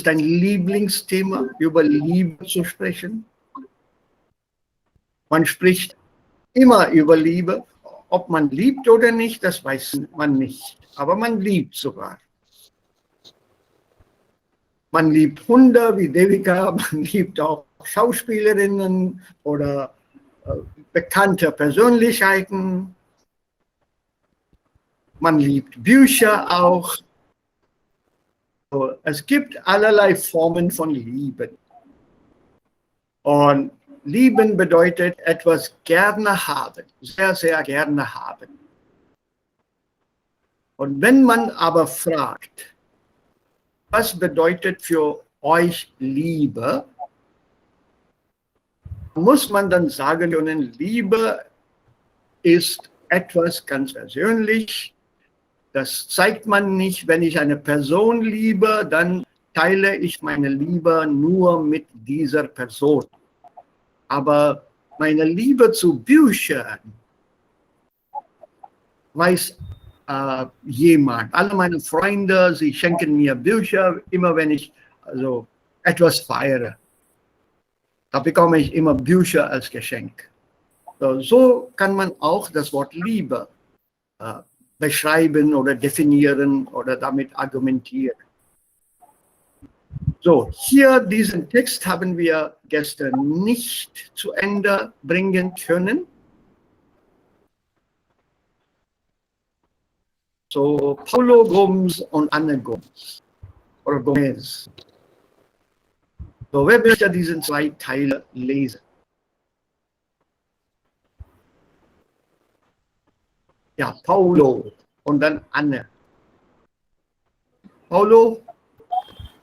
dein Lieblingsthema, über Liebe zu sprechen? Man spricht immer über Liebe. Ob man liebt oder nicht, das weiß man nicht. Aber man liebt sogar. Man liebt Hunde wie Devika, man liebt auch Schauspielerinnen oder bekannte Persönlichkeiten. Man liebt Bücher auch. Es gibt allerlei Formen von Lieben. Und lieben bedeutet etwas gerne haben, sehr, sehr gerne haben. Und wenn man aber fragt, was bedeutet für euch Liebe, muss man dann sagen können, Liebe ist etwas ganz persönlich. Das zeigt man nicht. Wenn ich eine Person liebe, dann teile ich meine Liebe nur mit dieser Person. Aber meine Liebe zu Büchern weiß jemand. Alle meine Freunde, sie schenken mir Bücher, immer wenn ich also etwas feiere. Da bekomme ich immer Bücher als Geschenk. So kann man auch das Wort Liebe beschreiben oder definieren oder damit argumentieren. So, hier diesen Text haben wir gestern nicht zu Ende bringen können. So, Paulo Gomes und Anne Gomes oder Gomez. So, wer möchte diesen zwei Teile lesen? Ja, Paulo und dann Anne. Paulo?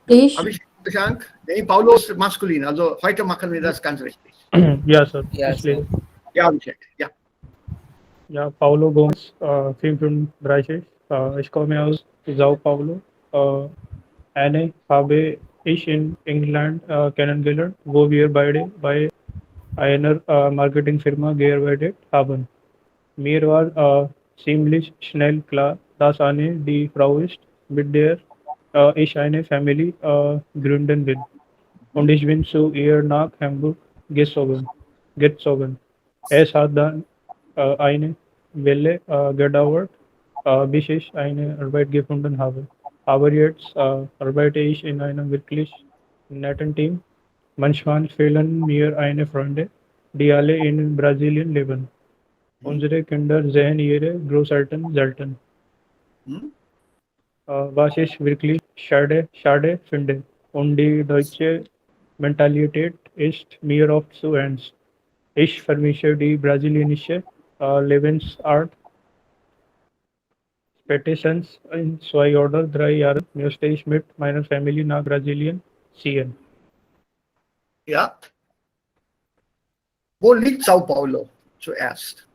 Ich? Habe ich gesagt? Nee, Paulo ist maskulin, also heute machen wir das ganz richtig. Ja, Sir. Ja, Ich lese. Ja, Abhishek, ja. Ja, Paulo Gomes, 35. Ich komme aus Sao Paulo. Eine habe ich in England kennengelernt, wo wir beide bei einer Marketingfirma gearbeitet haben. Mir war ziemlich schnell klar, dass Anne die Frau ist, mit der ich eine Familie gründen will. Und ich bin zu ihr nach Hamburg gezogen. Es hat dann eine Weile gedauert, bis ich eine Arbeit gefunden habe. Aber jetzt arbeite ich in einem wirklich netten Team. Manchmal fehlen mir eine Freunde, die alle in Brasilien leben. Unsere Kinder sehen ihre Großeltern selten. Was ich wirklich schade finde. Und die deutsche Mentalität ist mir oft zu ernst. Ich vermisse die brasilianische Lebensart. Spätestens in 2 oder 3 Jahren möchte ich mit meiner Familie nach Brasilien ziehen. Ja. Wo liegt Sao Paulo zuerst?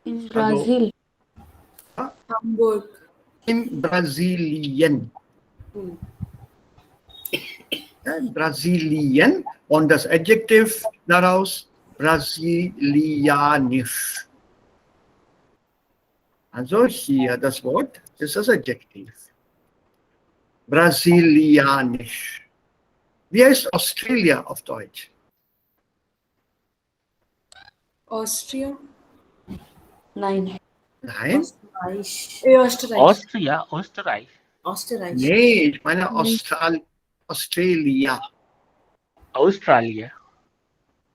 In Brasil. Also, Hamburg. in Brasilien. Ja, Brasilien und das Adjektiv daraus brasilianisch. Also hier das Wort ist das Adjektiv. Brasilianisch. Wie heißt Australia auf Deutsch? Austria. Nein. Nein? Österreich. Österreich. Österreich. Nee, ich meine Australia. Australia.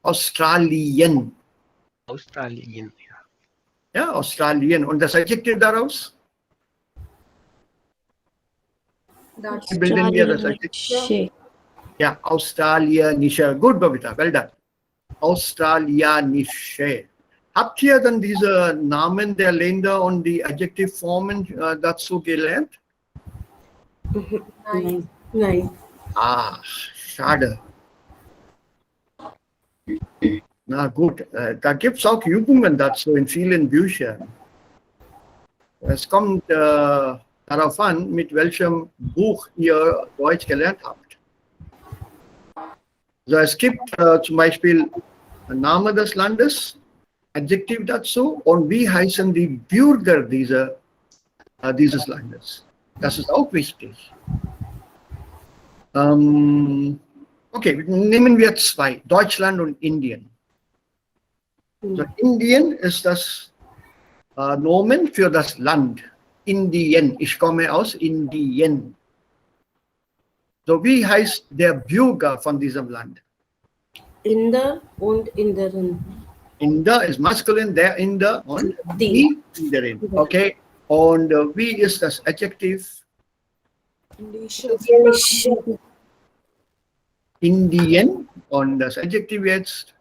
Australien. Australien. Ja, Australien. Und das Adjektiv daraus? Wie bilden wir das Adjektiv? Ja, australianische. Gut, Babita, well done. Australianische. Habt ihr dann diese Namen der Länder und die Adjektivformen dazu gelernt? Nein. Nein. Ach, schade. Na gut, da gibt es auch Übungen dazu in vielen Büchern. Es kommt darauf an, mit welchem Buch ihr Deutsch gelernt habt. Also es gibt zum Beispiel den Namen des Landes, Adjektiv dazu und wie heißen die Bürger dieser dieses Landes. Das ist auch wichtig. Okay, nehmen wir zwei, Deutschland und Indien. Also Indien ist das Nomen für das Land. Indien. Ich komme aus Indien. So, wie heißt der Bürger von diesem Land? Inder und Inderin. Inder ist maskulin, der Inder und die Inderin. Okay, und wie ist das Adjektiv? Indien. Und das Adjektiv jetzt?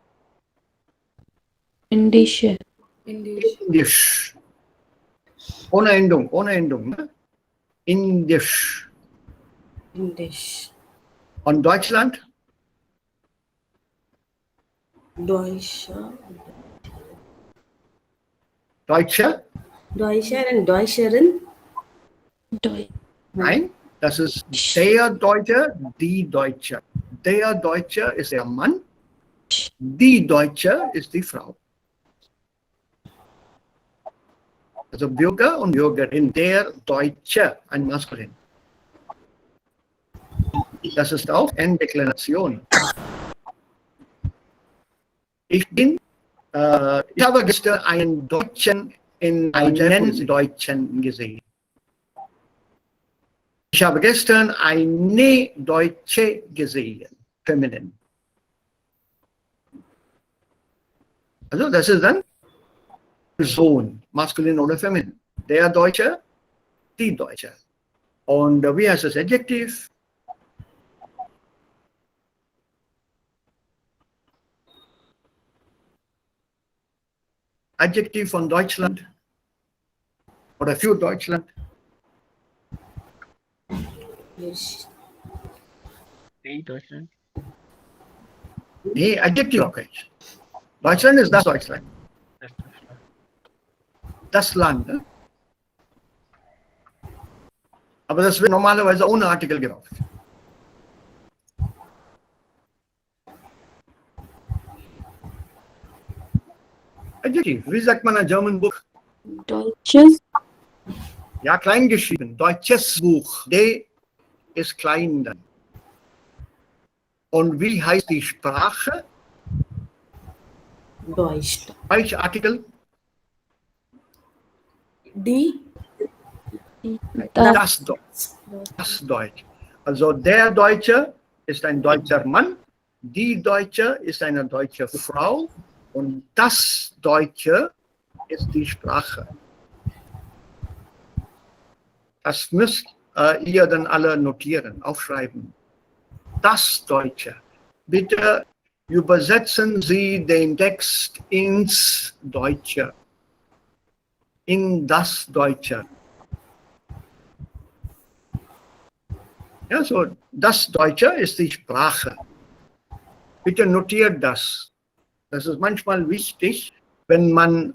Indische. Indisch. Ohne Endung, ohne Endung. Ne? Indisch. Indisch. Und Deutschland? Deutscher. Deutscher? Deutscher und Deutscherin. Deutsch. Nein, das ist der Deutsche, die Deutsche. Der Deutsche ist der Mann, die Deutsche ist die Frau. Also Bürger und Bürgerin, der Deutsche, ein Maskulin. Das ist auch eine Deklaration. Ich habe gestern einen Deutschen in einen Deutschen gesehen. Ich habe gestern eine Deutsche gesehen, feminin. Also das ist dann Person, maskulin oder feminin. Der Deutsche, die Deutsche. Und wie heißt das Adjektiv? Adjektiv von Deutschland oder für Deutschland? Deutschland. Nee, Adjektiv auch nicht. Deutschland ist das Deutschland. Das Land. Ne? Aber das wird normalerweise ohne Artikel gebraucht. Adjektiv. Wie sagt man ein German Buch? Deutsches. Ja, klein geschrieben. Deutsches Buch. D ist klein dann. Und wie heißt die Sprache? Deutsch. Welcher Artikel? Die. Das Deutsch. Das Deutsch. Also der Deutsche ist ein deutscher Mann, die Deutsche ist eine deutsche Frau und das Deutsche ist die Sprache. Das müsst ihr dann alle notieren, aufschreiben. Das Deutsche. Bitte übersetzen Sie den Text ins Deutsche. In das Deutsche. Ja, so, das Deutsche ist die Sprache. Bitte notiert das. Das ist manchmal wichtig, wenn man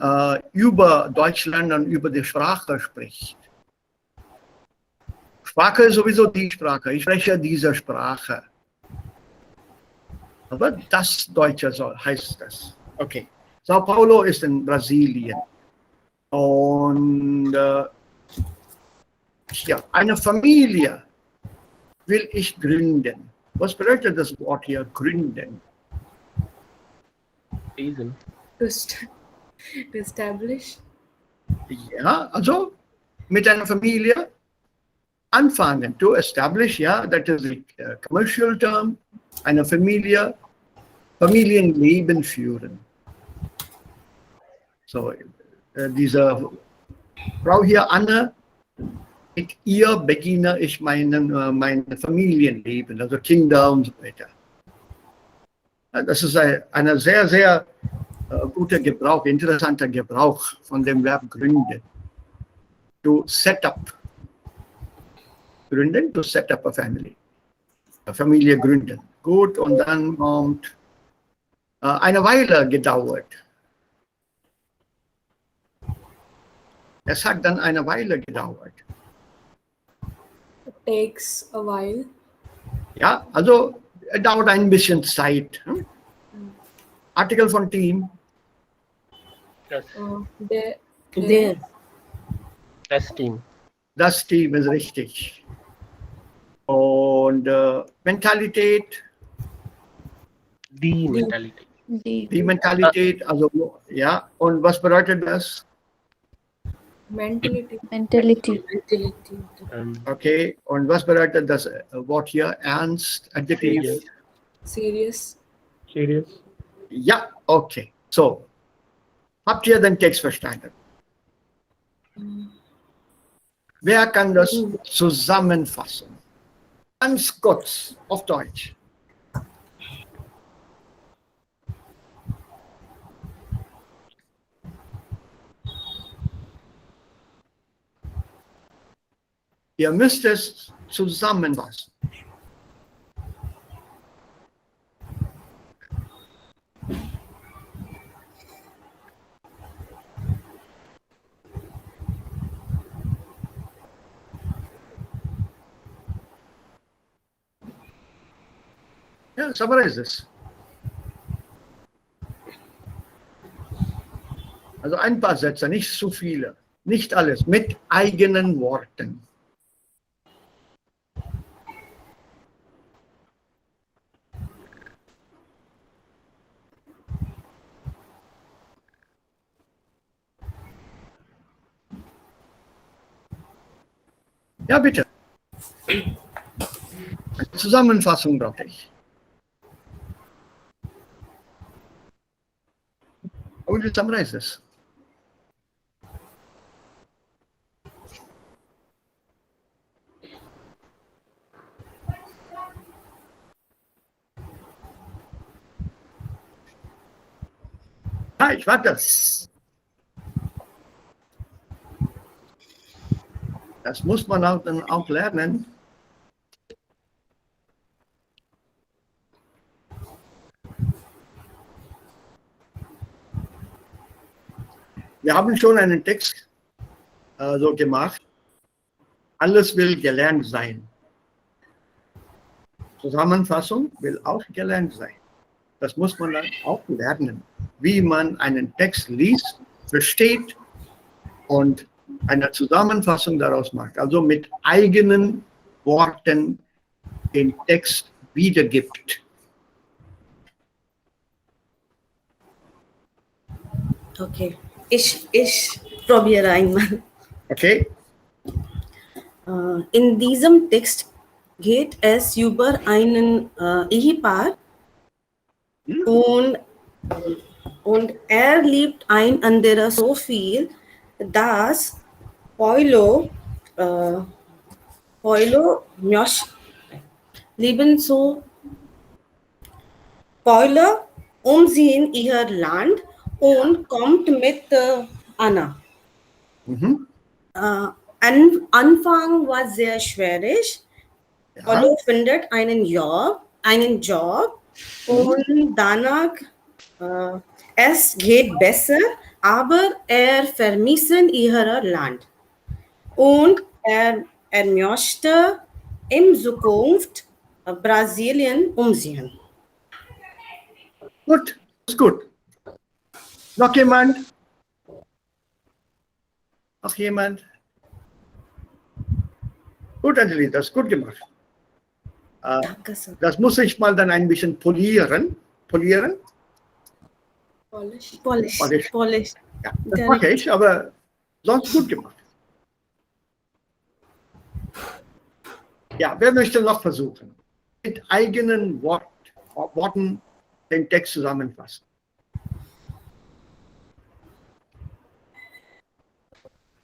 über Deutschland und über die Sprache spricht. Sprache ist sowieso die Sprache. Ich spreche diese Sprache. Aber das Deutsche heißt das. Okay. Sao Paulo ist in Brasilien. Und ja, eine Familie will ich gründen. Was bedeutet das Wort hier, gründen? Reason. To establish. Ja, also mit einer Familie anfangen. To establish, ja, that is the commercial term. Eine Familie, Familienleben führen. So, diese Frau hier, Anne, mit ihr beginne ich mein Familienleben, also Kinder und so weiter. Das ist ein sehr, sehr guter Gebrauch, interessanter Gebrauch von dem Verb gründen. To set up. Gründen, to set up a family. Eine Familie gründen. Gut, und dann kommt eine Weile gedauert. Es hat dann eine Weile gedauert. It takes a while. Ja, also es dauert ein bisschen Zeit. Hm? Artikel von Team. Yes. There. Das Team. Das Team ist richtig. Und Mentalität, Die Mentality. die Mentalität, also ja. Und was bedeutet das? Mentality. Mentality. Mentality. Okay. Und was bedeutet das Wort hier? Ernst, Adjektiv? Serious. Serious. Ja, okay. So, habt ihr den Text verstanden? Wer kann das zusammenfassen? Ganz kurz, auf Deutsch. Ihr müsst es zusammenfassen. Ja, summarize es. Also ein paar Sätze, nicht zu viele. Nicht alles, mit eigenen Worten. Ja, bitte. Eine Zusammenfassung brauche ich. Und you summarize this? Ja, ich warte. Das muss man dann auch lernen. Wir haben schon einen Text so gemacht. Alles will gelernt sein. Zusammenfassung will auch gelernt sein. Das muss man dann auch lernen, wie man einen Text liest, versteht und eine Zusammenfassung daraus macht. Also mit eigenen Worten den Text wiedergibt. Okay. Ich probiere einmal. Okay? In diesem Text geht es über einen Ehepaar und er liebt ein anderer so viel, dass Paulo leben so Paulo umziehen ihr Land und kommt mit Anna. Mhm. Anfang war sehr schwierig. Ja. Paulo findet einen Job und danach es geht besser, aber er vermisst ihr Land und er möchte in Zukunft Brasilien umziehen. Gut, ist gut. Noch jemand? Noch jemand? Gut, Anjali, das ist gut gemacht. Danke sehr. Das muss ich mal dann ein bisschen polieren. Polieren? Polish. Ja, das mache ich, aber sonst gut gemacht. Ja, wer möchte noch versuchen? Mit eigenen Worten den Text zusammenfassen.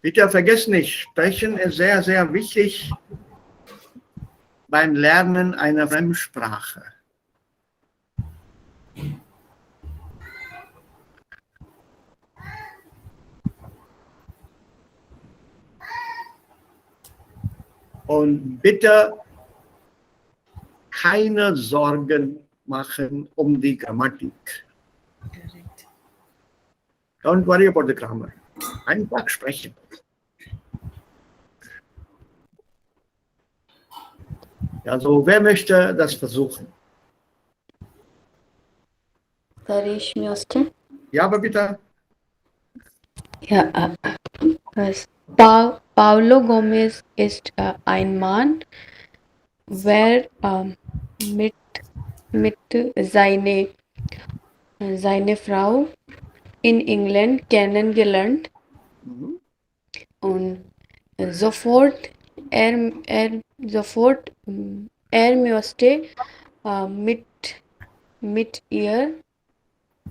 Bitte vergesst nicht, Sprechen ist sehr, sehr wichtig beim Lernen einer Fremdsprache. Und bitte keine Sorgen machen um die Grammatik. Don't worry about the grammar. Einfach sprechen. Also, wer möchte das versuchen? Garish Mioste. Ja, aber bitte. Ja, Paulo Gomez ist ein Mann, wer mit seine Frau in England kennengelernt Mhm. und sofort sofort er möchte mit mit ihr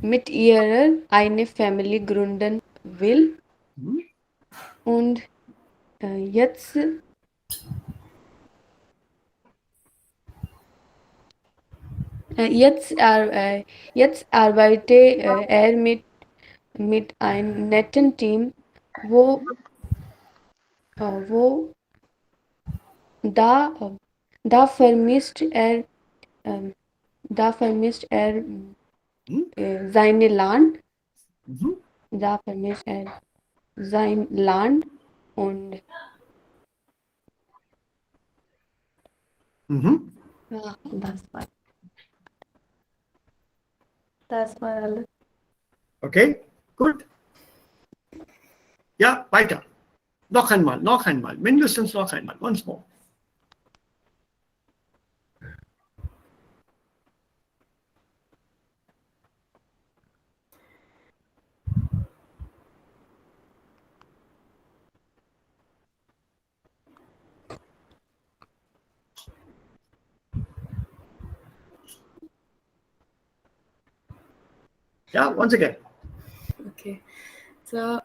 mit ihrer eine Familie gründen will Mhm. und jetzt jetzt arbeite er mit einem netten Team, wo, wo da, da vermisst er, äh, da vermisst er Mhm. seine Land, Mhm. da vermisst er sein Land und Mhm. ja, das war alles. Okay, gut. Ja, weiter. Noch einmal, mindestens noch einmal, once more. Ja, once again. Okay. So,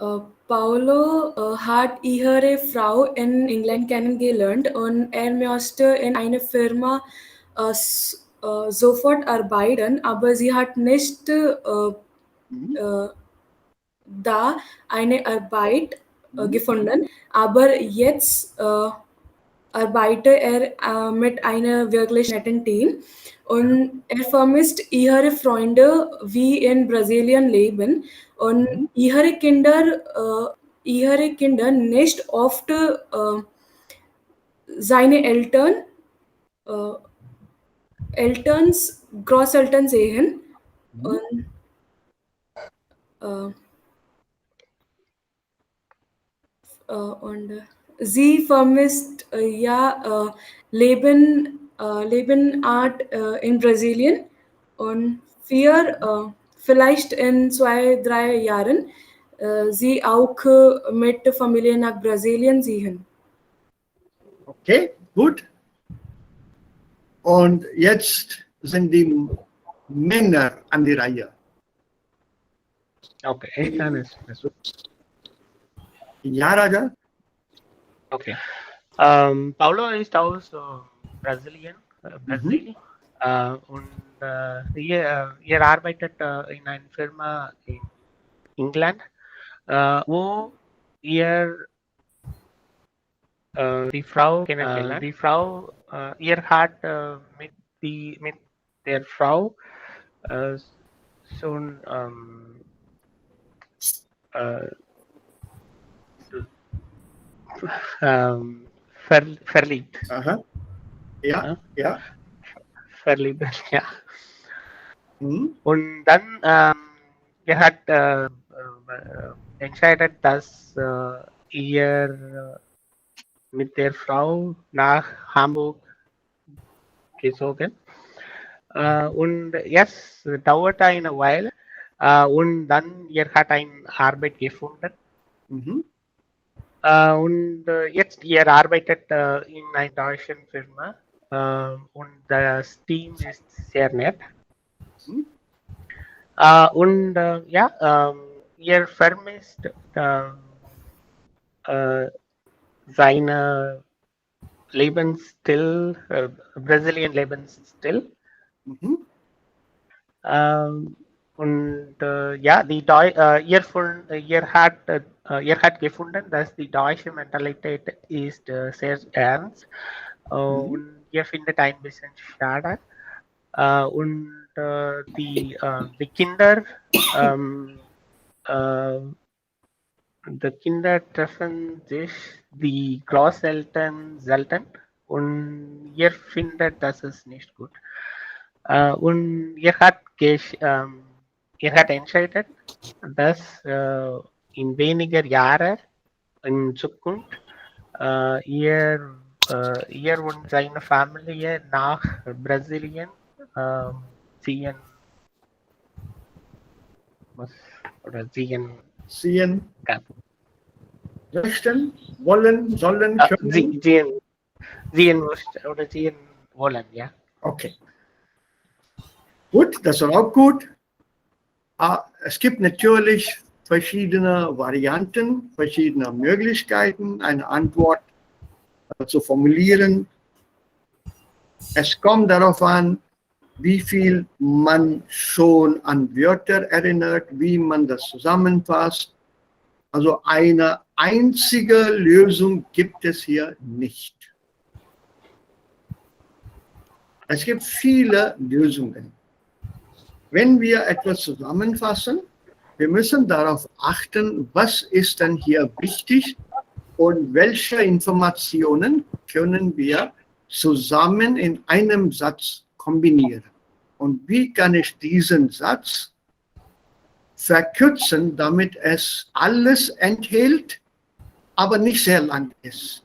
Paulo hat ihre Frau in England kennengelernt und er möchte in einer Firma sofort arbeiten, aber sie hat nicht Mhm. da eine Arbeit Mhm. gefunden. Aber jetzt arbeite er mit einem wirklich netten Team und er vermisst ihre Freunde, wie in Brasilien leben und Mhm. ihre Kinder nicht oft seine äh, Großeltern sehen Mhm. und äh, und sie vermisst Lebenart in Brasilien und vielleicht in 2, 3 Jahren sie auch mit der Familie nach Brasilien sehen. Okay, gut. Und jetzt sind die Männer an die Reihe. Okay, dann ist das so. Ja, Raja? Okay. Paulo ist aus Brasilien, Mhm. Brasil. Und ihr arbeitet in einer Firma in England, wo ihr die Frau kennengelernt. Die Frau, ihr hat mit der Frau äh, schon äh, verliebt. Aha. Ja, Ja? ja. Verliebt, ja. Mhm. Und dann ihr hat entscheidet, dass ihr mit der Frau nach Hamburg gezogen. Und jetzt dauert eine Weile und dann ihr hat eine Arbeit gefunden. Mhm. Und jetzt ihr arbeitet in einer deutschen Firma und das Team ist sehr nett. Mhm. Und ja, ihr vermisst seine Lebensstil, Brazilian Lebensstil. Mhm. Und ja, ihr hat gefunden, dass die deutsche Mentalität ist sehr ernst und ihr findet ein bisschen schade. Und die Kinder, äh, die Kinder treffen sich die Großeltern selten und ihr findet, das ist nicht gut. Und ihr hat entschieden, dass in weniger Jahren in Zukunft ihr und seine Familie nach Brasilien ziehen muss oder ziehen Ziehen, kann. möchten, wollen, sollen, können. Ziehen muss oder ziehen wollen, ja. Okay. Gut, das ist auch gut. Es gibt natürlich verschiedene Varianten, verschiedene Möglichkeiten, eine Antwort zu formulieren. Es kommt darauf an, wie viel man schon an Wörter erinnert, wie man das zusammenfasst. Also eine einzige Lösung gibt es hier nicht. Es gibt viele Lösungen. Wenn wir etwas zusammenfassen, wir müssen darauf achten, was ist denn hier wichtig und welche Informationen können wir zusammen in einem Satz kombinieren. Und wie kann ich diesen Satz verkürzen, damit es alles enthält, aber nicht sehr lang ist.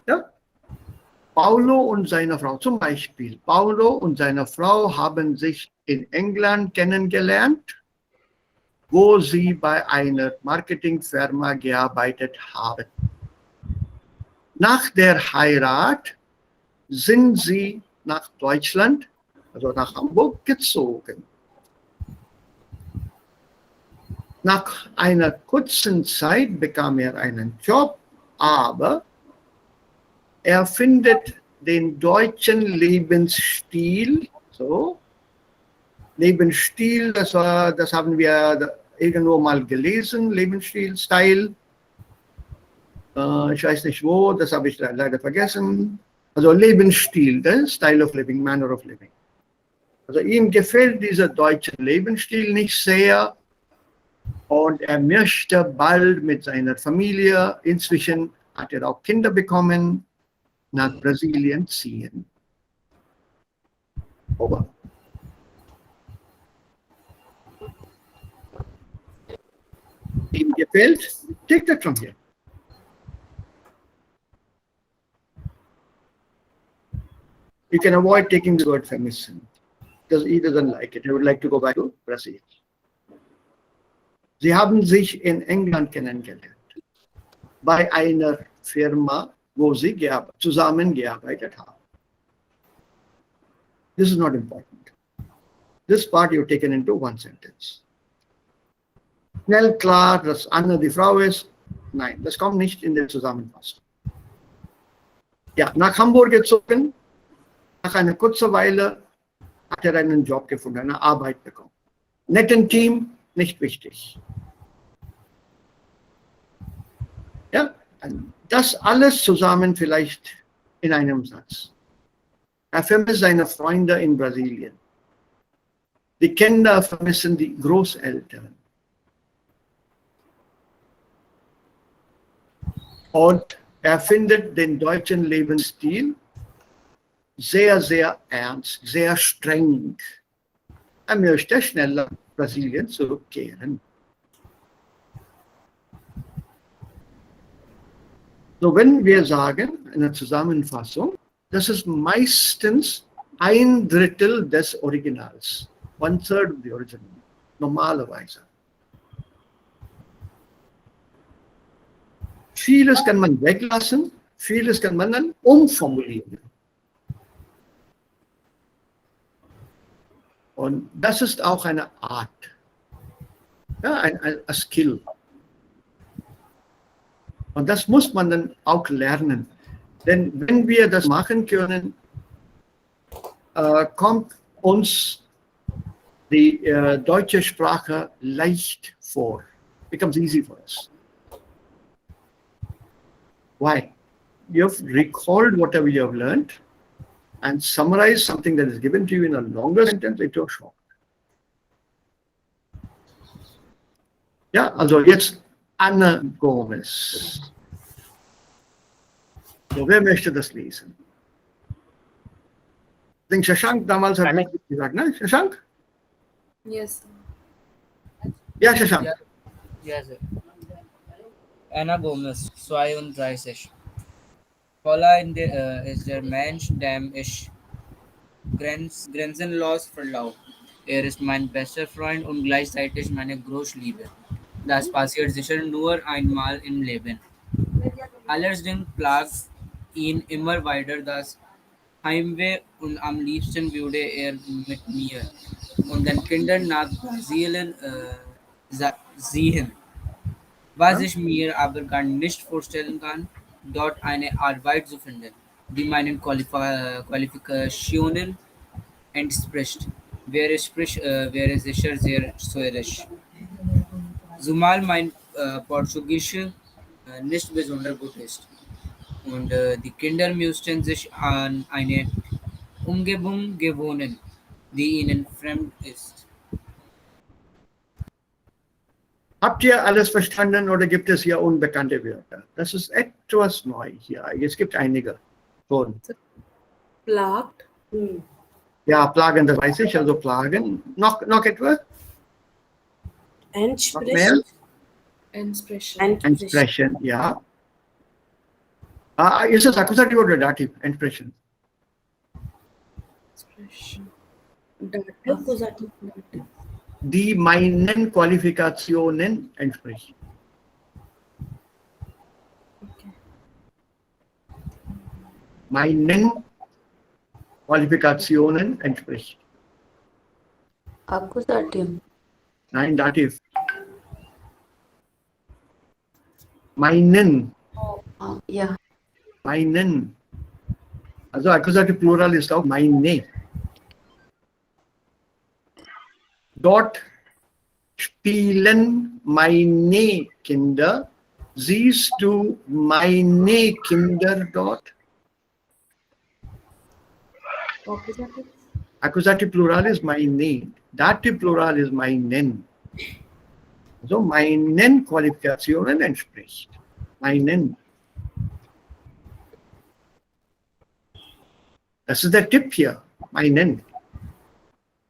Ja? Paulo und seine Frau, zum Beispiel, Paulo und seine Frau haben sich in England kennengelernt, wo sie bei einer Marketingfirma gearbeitet haben. Nach der Heirat sind sie nach Deutschland, also nach Hamburg, gezogen. Nach einer kurzen Zeit bekam er einen Job, aber er findet den deutschen Lebensstil, so, Lebensstil, das haben wir irgendwo mal gelesen, Lebensstil, Style, ich weiß nicht wo, das habe ich leider vergessen. Also Lebensstil, Style of Living, Manner of Living. Also ihm gefällt dieser deutsche Lebensstil nicht sehr und er möchte bald mit seiner Familie, inzwischen hat er auch Kinder bekommen, nach Brasilien ziehen. Aber ihm gefällt, take that from here. You can avoid taking the word vermissen, because he doesn't like it. He would like to go back to Brazil. Sie haben sich in England kennengelernt, bei einer Firma, wo sie zusammengearbeitet haben. This is not important. This part you've taken into one sentence. Schnell klar, dass Anna die Frau ist. Nein, das kommt nicht in der Zusammenfassung. Ja, nach Hamburg gezogen. Nach einer kurzen Weile hat er einen Job gefunden, eine Arbeit bekommen. Netten Team, nicht wichtig. Ja, das alles zusammen vielleicht in einem Satz. Er vermisst seine Freunde in Brasilien. Die Kinder vermissen die Großeltern. Und er findet den deutschen Lebensstil sehr, sehr ernst, sehr streng. Er möchte schnell nach Brasilien zurückkehren. So, wenn wir sagen, in der Zusammenfassung, das ist meistens 1/3 des Originals. 1/3 of the original, normalerweise. Vieles kann man weglassen, vieles kann man dann umformulieren. Und das ist auch eine Art, ja, ein Skill. Und das muss man dann auch lernen. Denn wenn wir das machen können, kommt uns die deutsche Sprache leicht vor. Becomes easy for us. Why? You've recalled whatever you have learned and summarize something that is given to you in a longer sentence into a short. Ja, also jetzt Anna Gomez. So, wer möchte das lesen? Ich denke, Shashank damals hat gesagt, ne? Shashank? Yes. Ja, Shashank. Yes, sir. Anna Gomez, 32. Paula in der, ist der Mensch, dem ich grenzenlos vertraue. Ist mein bester Freund und gleichzeitig meine Großliebe. Das passiert sicher nur einmal im Leben. Allerdings plagt ihn immer weiter das Heimweh und am liebsten würde er mit mir und den Kindern nach Brasilien ziehen. Was ich mir aber gar nicht vorstellen kann, dort eine Arbeit zu finden, die meinen Qualifikationen entspricht, wäre sicher sehr schwierig. Zumal mein Portugiesisch nicht besonders gut ist. Und die Kinder müssten sich an eine Umgebung gewöhnen, die ihnen fremd ist. Habt ihr alles verstanden oder gibt es hier unbekannte Wörter? Das ist etwas neu hier. Es gibt einige schon. Plagt. Ja, Plagen, das weiß ich, also Plagen. Noch etwas? Noch mehr? Entsprechen. Entsprechen, ja. Ist es Akkusativ oder Dativ? Entsprechen. Akkusativ. Die meinen Qualifikationen entspricht. Meinen Qualifikationen entspricht. Akkusativ. Nein, Dativ. Meinen. Ja. Meinen. Also Akkusativ Plural ist auch meine. Dort spielen meine Kinder. Siehst du meine Kinder dort? Akkusativ Plural ist meine. Dativ Plural ist meinen. Also meinen Qualifikationen entspricht. Meinen. Das ist der Tipp hier. Meinen.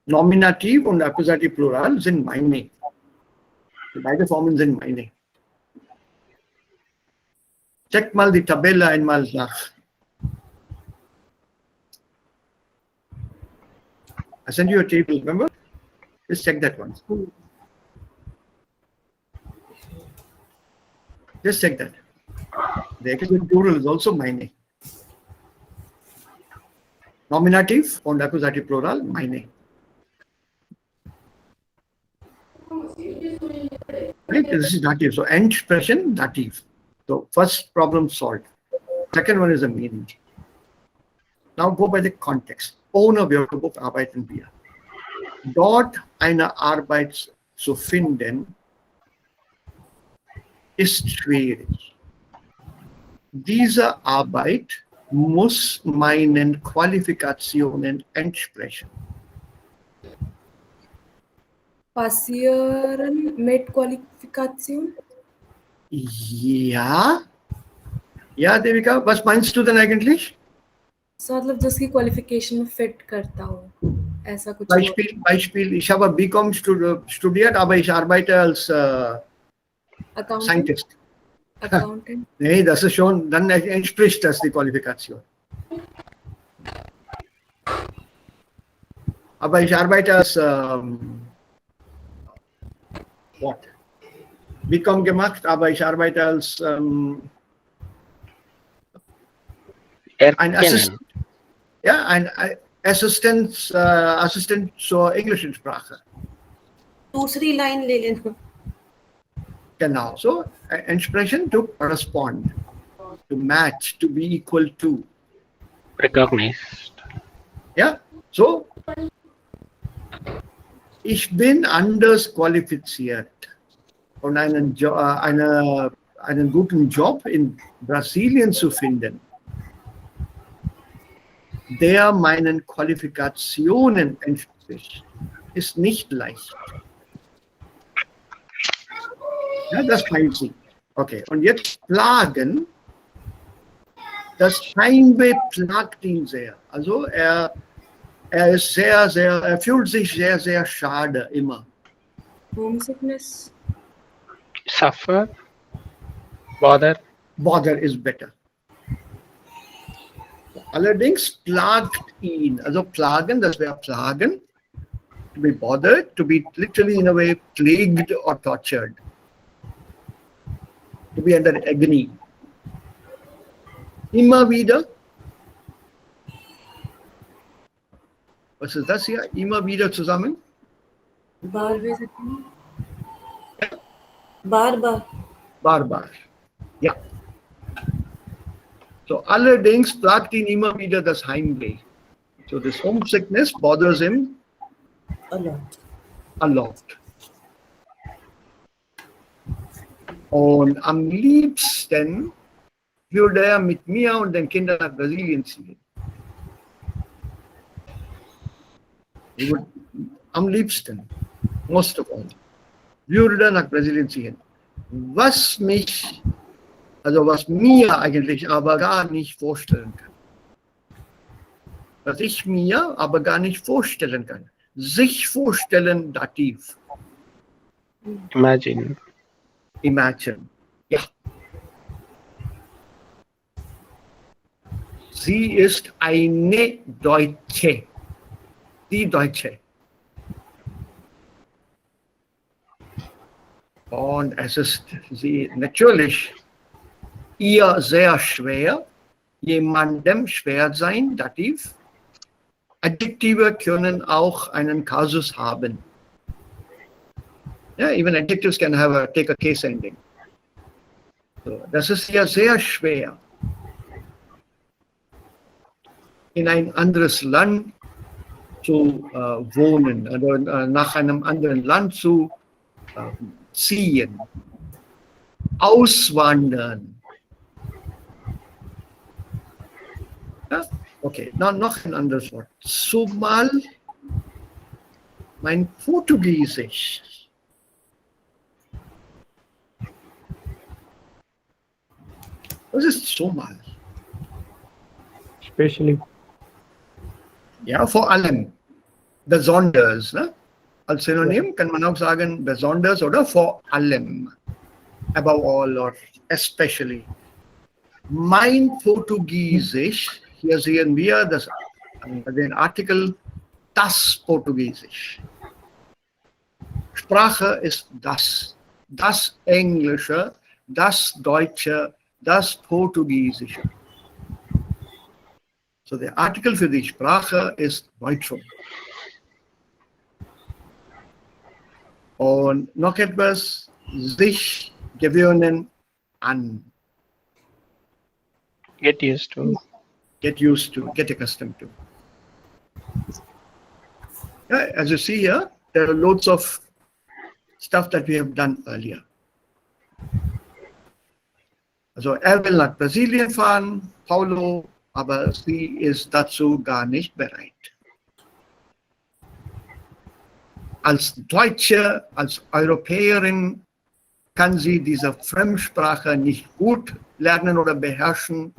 Nominativ und Akkusativ Plural sind meine. Beide Formen sind meine. Check mal die Tabelle einmal nach. I sent you a table, remember? Just check that one. Just check that. The accusative plural is also meine. Nominative und Akkusativ Plural, meine. Right? This is dative. So Entsprechen, dative. So first problem solved. Second one is the meaning. Now go by the context. Ohne Wörterbuch arbeiten wir. Dort eine Arbeit zu finden, ist schwierig. Diese Arbeit muss meinen Qualifikationen entsprechen. Passieren mit Qualifikation? Ja. Ja, Devika, was meinst du denn eigentlich? So, मतलब जिसकी qualification में fit करता हो ऐसा कुछ Beispiel, ich habe BCom studiert, aber ich arbeite als Scientist. Accountant. Nee, das ist schon, dann entspricht das die Qualifikation. Aber ich arbeite als BCom gemacht, aber ich arbeite als ein Assistent. Ja, ein Assistent zur englischen Sprache. दूसरी line ले लेना. Genau, so entsprechend to correspond, to match, to be equal to. Recognized. Ja, so. Ich bin anders qualifiziert und einen guten Job in Brasilien zu finden, der meinen Qualifikationen entspricht, ist nicht leicht. Ja, das meint sie. Okay, und jetzt Plagen. Das Heimweh plagt ihn sehr. Also er ist er fühlt sich sehr, sehr schade immer. Homesickness. Suffer, bother. Bother is better. Allerdings plagt ihn, also plagen, das wäre plagen, to be bothered, to be literally in a way plagued or tortured, to be under agony. Immer wieder. Was ist das hier? Immer wieder zusammen? Bar भी सकते हैं बार बार Barbar. Ja. So, allerdings plagt ihn immer wieder das Heimweh. So, this homesickness bothers him a lot. a lot. Und am liebsten würde er mit mir und den Kindern nach Brasilien ziehen. Am liebsten, most of all, würde nach Brasilien ziehen. Was mir eigentlich aber gar nicht vorstellen kann. Was ich mir aber gar nicht vorstellen kann. Sich vorstellen, Dativ. Imagine. Imagine. Ja. Sie ist eine Deutsche. Die Deutsche. Und es ist sie natürlich ihr sehr schwer, jemandem schwer sein, Dativ. Adjektive können auch einen Kasus haben. Yeah, even adjectives can take a case ending. So, das ist ja sehr schwer, in ein anderes Land zu wohnen, also nach einem anderen Land zu ziehen, auswandern. Ja? Okay, noch ein anderes Wort. Zumal mein Portugiesisch. Was ist zumal? Especially. Ja, vor allem. Besonders. Ne? Als Synonym kann man auch sagen besonders oder vor allem. Above all or especially. Mein Portugiesisch, hier sehen wir den Artikel das Portugiesisch. Sprache ist das. Das Englische, das Deutsche, das Portugiesische. So, der Artikel für die Sprache ist Deutschung. Und noch etwas, sich gewöhnen an. Get used to. Get used to, get accustomed to. Yeah, as you see here, there are loads of stuff that we have done earlier. Also will nach Brasilien fahren, Paulo, aber sie ist dazu gar nicht bereit. Als Deutsche, als Europäerin kann sie diese Fremdsprache nicht gut lernen oder beherrschen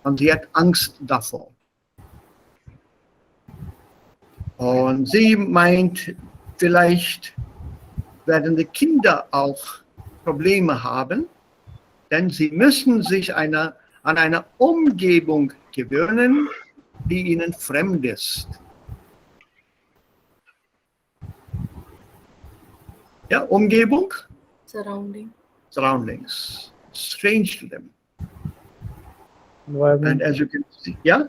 und sie hat Angst davor. Und sie meint, vielleicht werden die Kinder auch Probleme haben, denn sie müssen sich an eine Umgebung gewöhnen, die ihnen fremd ist. Ja, Umgebung? Surroundings. Strange to them. Environment. And as you can see, yeah?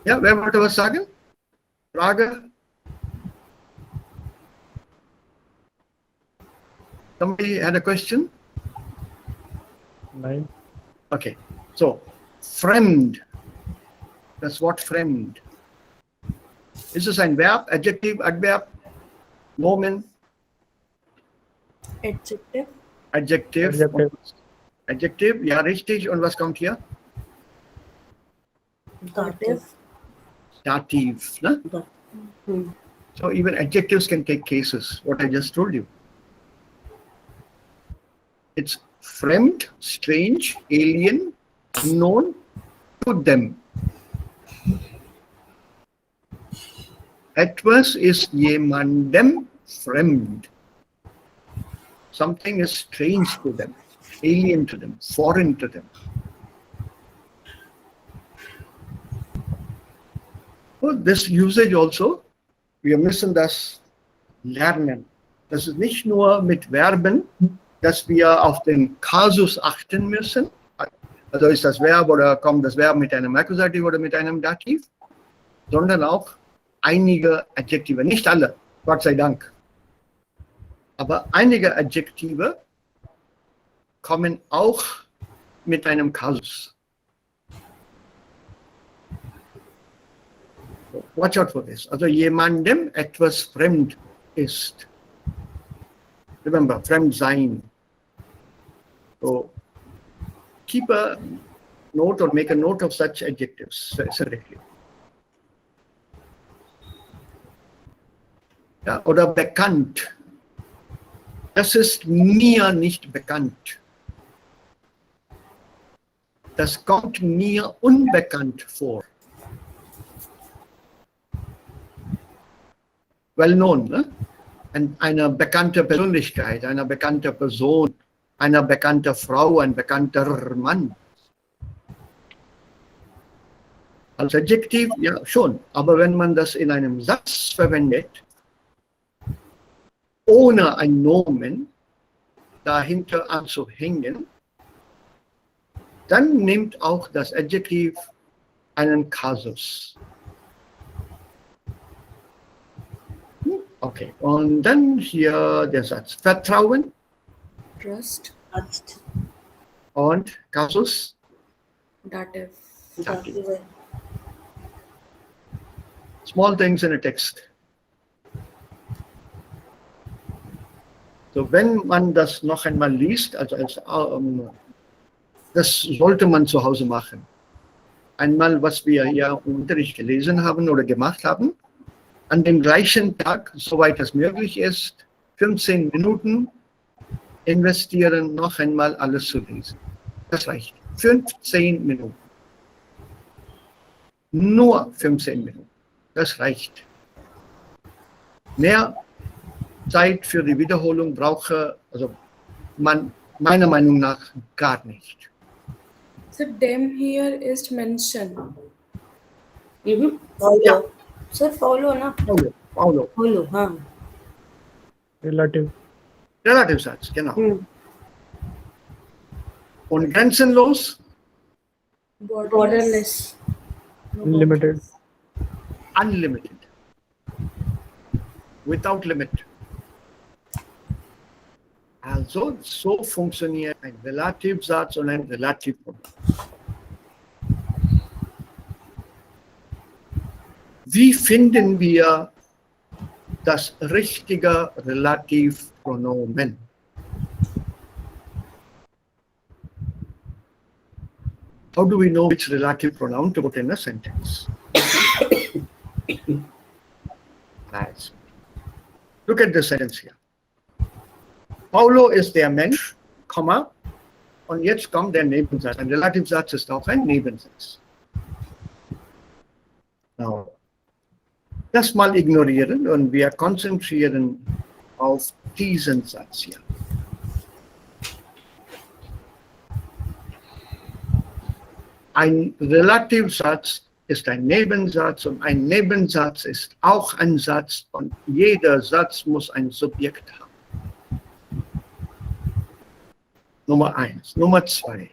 Ja, wer wollte was sagen? Frage? Somebody had a question? Nein. Okay, so, fremd. Das Wort fremd. Ist es ein Verb, Adjektiv, Adverb, Nomen? Adjective. Adjektiv. Adjective. Adjektiv, ja, richtig. Und was kommt hier? Dative. Dativ. Ne? So even adjectives can take cases, what I just told you. It's fremd, strange, alien, unknown to them. Etwas ist jemandem fremd. Something is strange to them, alien to them, foreign to them. So this usage also, wir müssen das lernen. Das ist nicht nur mit Verben, dass wir auf den Kasus achten müssen. Also ist das Verb oder kommt das Verb mit einem Akkusativ oder mit einem Dativ, sondern auch einige Adjektive, nicht alle, Gott sei Dank. Aber einige Adjektive kommen auch mit einem Kasus. Watch out for this. Also jemandem etwas fremd ist. Remember, fremd sein. So keep a note or make a note of such adjectives specifically. Ja, oder bekannt. Das ist mir nicht bekannt. Das kommt mir unbekannt vor. Well known, ne? Eine bekannte Persönlichkeit, eine bekannte Person, eine bekannte Frau, ein bekannter Mann. Als Adjektiv, ja schon, aber wenn man das in einem Satz verwendet, ohne ein Nomen dahinter anzuhängen, dann nimmt auch das Adjektiv einen Kasus. Okay, und dann hier der Satz. Vertrauen. Trust. Und Kasus. Dative. Dative. Small things in a text. So, wenn man das noch einmal liest, also das sollte man zu Hause machen. Einmal, was wir hier im Unterricht gelesen haben oder gemacht haben, an dem gleichen Tag, soweit es möglich ist, 15 Minuten investieren, noch einmal alles zu lesen. Das reicht. 15 Minuten. Nur 15 Minuten. Das reicht. Mehr Zeit für die Wiederholung brauche man meiner Meinung nach gar nicht. So them here is mentioned. Follow. Ja. Sir, follow, na? Paulo. Follow, huh? Relative. Relativsatz, genau. Und grenzenlos? Borderless. Unlimited. Unlimited. Without limit. Also, so funktioniert ein Relativsatz und ein Relativpronomen. Wie finden wir das richtige Relativpronomen? How do we know which relative pronoun to put in a sentence? Nice. Look at the sentence here. Paulo ist der Mensch, Komma, und jetzt kommt der Nebensatz. Ein Relativsatz ist auch ein Nebensatz. Now, das mal ignorieren und wir konzentrieren auf diesen Satz hier. Ein Relativsatz ist ein Nebensatz und ein Nebensatz ist auch ein Satz und jeder Satz muss ein Subjekt haben. Nummer 1. Nummer 2.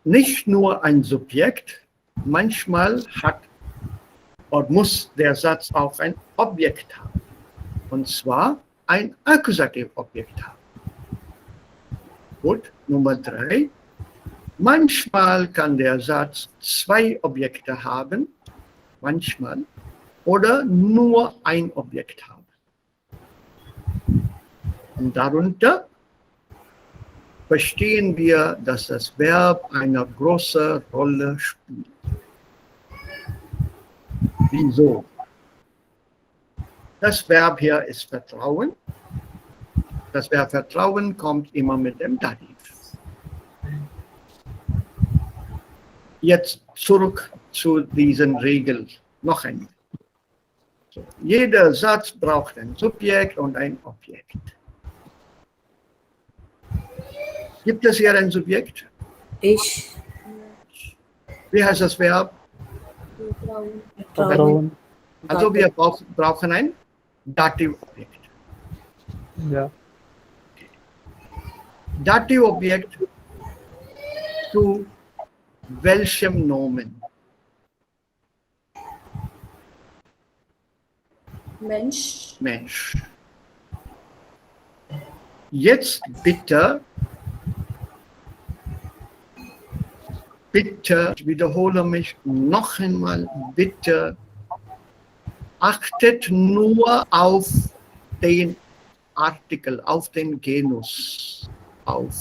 Nicht nur ein Subjekt, manchmal hat und muss der Satz auch ein Objekt haben. Und zwar ein Akkusativobjekt haben. Gut, Nummer 3. Manchmal kann der Satz 2 Objekte haben, manchmal, oder nur ein Objekt haben. Und darunter verstehen wir, dass das Verb eine große Rolle spielt. Wieso? Das Verb hier ist Vertrauen. Das Verb Vertrauen kommt immer mit dem Dativ. Jetzt zurück zu diesen Regeln. Noch einmal. Jeder Satz braucht ein Subjekt und ein Objekt. Gibt es hier ein Subjekt? Ich. Wie heißt das Verb? Vertrauen. Also wir brauchen ein Dativobjekt. Ja. Dativobjekt zu welchem Nomen? Mensch. Mensch. Jetzt bitte, ich wiederhole mich noch einmal, bitte achtet nur auf den Artikel, auf den Genus, auf.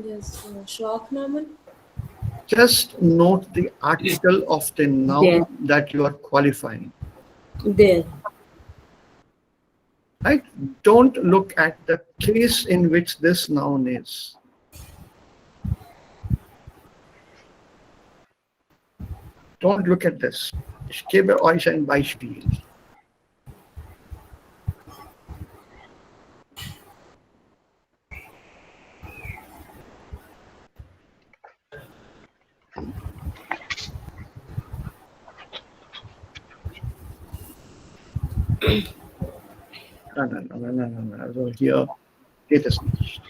Yes. Schwachnamen. Just note the article of the noun that you are qualifying. There. Right? Don't look at the case in which this noun is. Don't look at this. Ich gebe euch ein Beispiel. Nein. Also hier geht es nicht.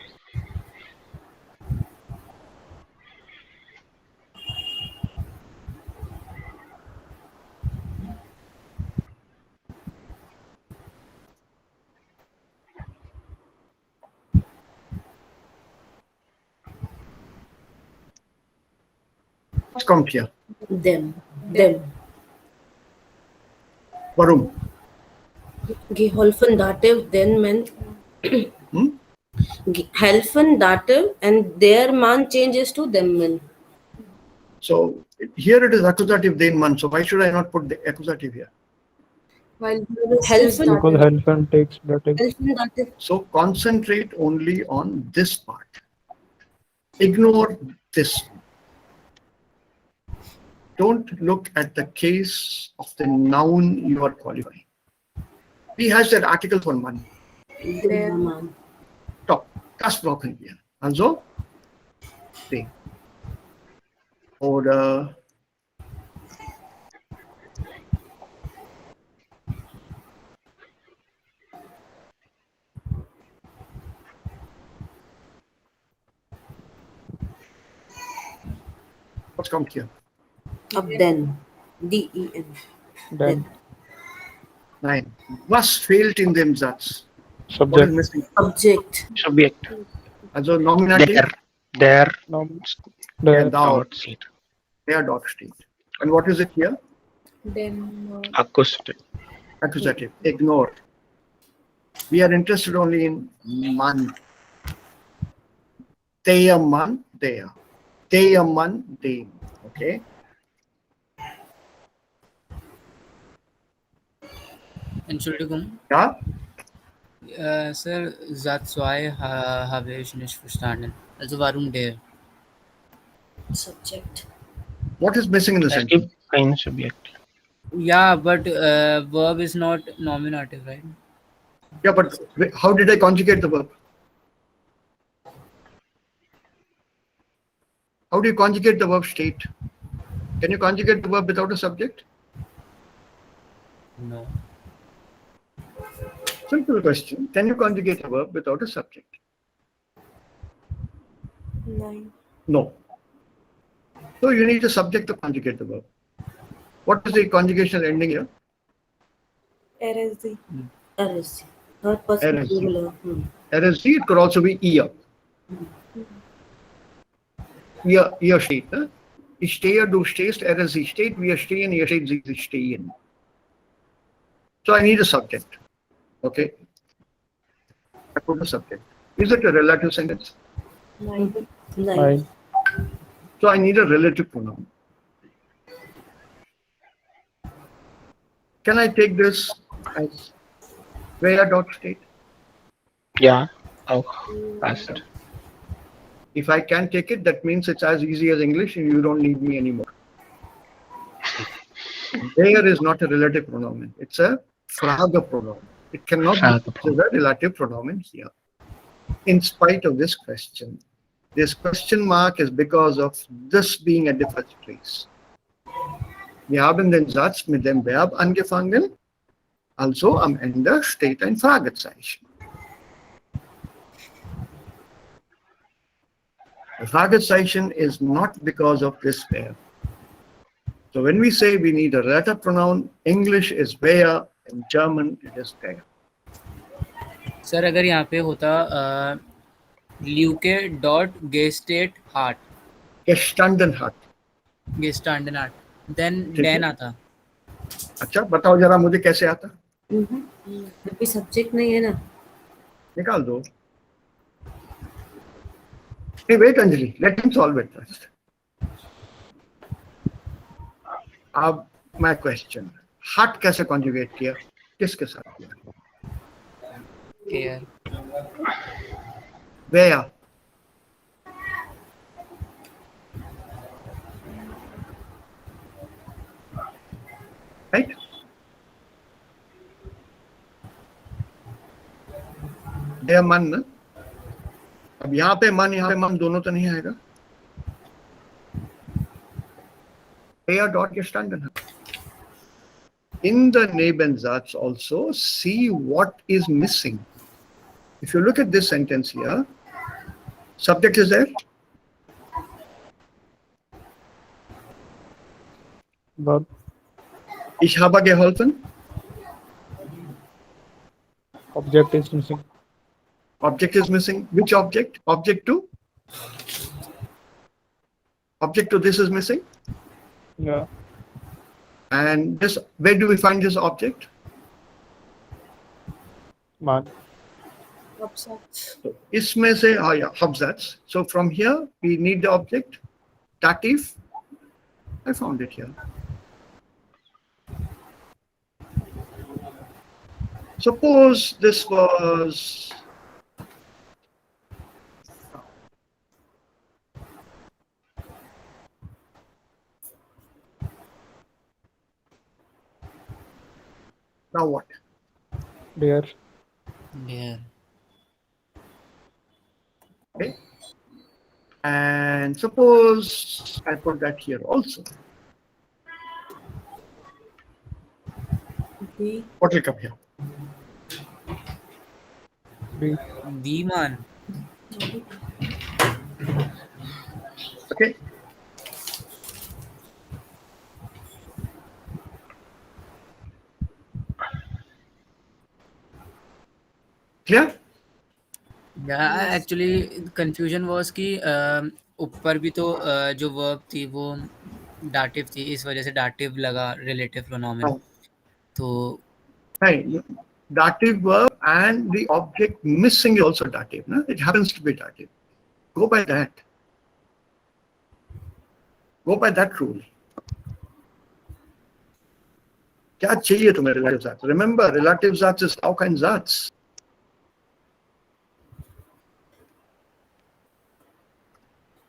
Was kommt hier? Them. Warum? Geholfen Dative, then man. Hm? Helfen Dative, and their man changes to them man. So here it is accusative, then man. So why should I not put the accusative here? While Helfen. Because helfen takes dative. Helfen Dative. So concentrate only on this part. Ignore this. Don't look at the case of the noun you are qualifying. He has that article for man. Their man. Top. Das brauchen wir. Also, den. Oder was kommt hier? Of then. D-E-N. Then Nein. Was fehlt in dem Satz? What is subject. missing? Object. Subject. Also Nominativ, There. Noun. der There. dort, Dot seat. der dort steht. And what is it here? Then. Accusative. Accusative. Ignore. We are interested only in man. Der Mann, der. Der Mann, dem. Okay? Entschuldigung, Ja? Sir, that's why habe ich nicht verstanden. Also warum der? Subject. What is missing in the Es sentence? gibt kein Subjekt. Yeah, but verb is not nominative, right? Yeah, but how did I conjugate the verb? How do you conjugate the verb state? Can you conjugate the verb without a subject? No. Simple question. Can you conjugate a verb without a subject? Nine. No. So you need a subject to conjugate the verb. What is the conjugation ending here? RSD. RSC. Third person RSC. singular. RSD, it could also be ear. Ear steht. Ne? Ich stehe, du stehst, RSC steht, wir stehen, ihr steht, sie stehen. So I need a subject. Okay. I put a subject. Is it a relative sentence? Nine. Nine. So I need a relative pronoun. Can I take this as where dot state? Ja, auch. Passt. If I can take it, that means it's as easy as English and you don't need me anymore. There is not a relative pronoun. It's a Frage pronoun. It cannot be considered a relative pronoun here. In spite of this question. This question mark is because of this being at the first place. Wir haben den Satz mit dem Verb angefangen, also am Ende steht ein Fragezeichen. The Fragezeichen is not because of this verb. So when we say we need a relative pronoun, English is where, in German it is there. Sir अगर यहाँ पे होता ल्यूके डॉट गेस्टेट हार्ट Gestanden hat. गेस्टांडन हार्ट देन ठीक है। डैन आता अच्छा बताओ जरा मुझे कैसे आता, अभी सब्जेक्ट नहीं है ना। निकाल दो। Hey, wait Anjali, let him solve it first. अब my question, hut कैसे conjugate किया, किसके साथ किया? Care Where? Right? There मन ना, अब यहाँ पे मन दोनों तो नहीं आएगा। Where dot gestanden hat. In the Nebensatz also, see what is missing. If you look at this sentence here, subject is there. Verb. Ich habe geholfen. Object is missing. Object is missing. Which object? Object to? Object to this is missing. Yeah. And this, where do we find this object? Man. So इसमें से yeah, Habsatz. So from here we need the object. Dative. I found it here. Suppose this was now what? There. There Okay. And suppose I put that here also. B. What will come here? B. B मान Okay. Clear? Actually confusion was कि ऊपर भी तो जो verb थी वो dative थी, इस वजह से डाटिव लगा रिलेटिव प्रोनाउन Oh. तो Right. Dative verb and the object missing is also dative. No? It happens to be dative. Go by that. Go by that rule. क्या चाहिए तुम्हें relative Satz? Remember, relative Satz is auch ein Satz.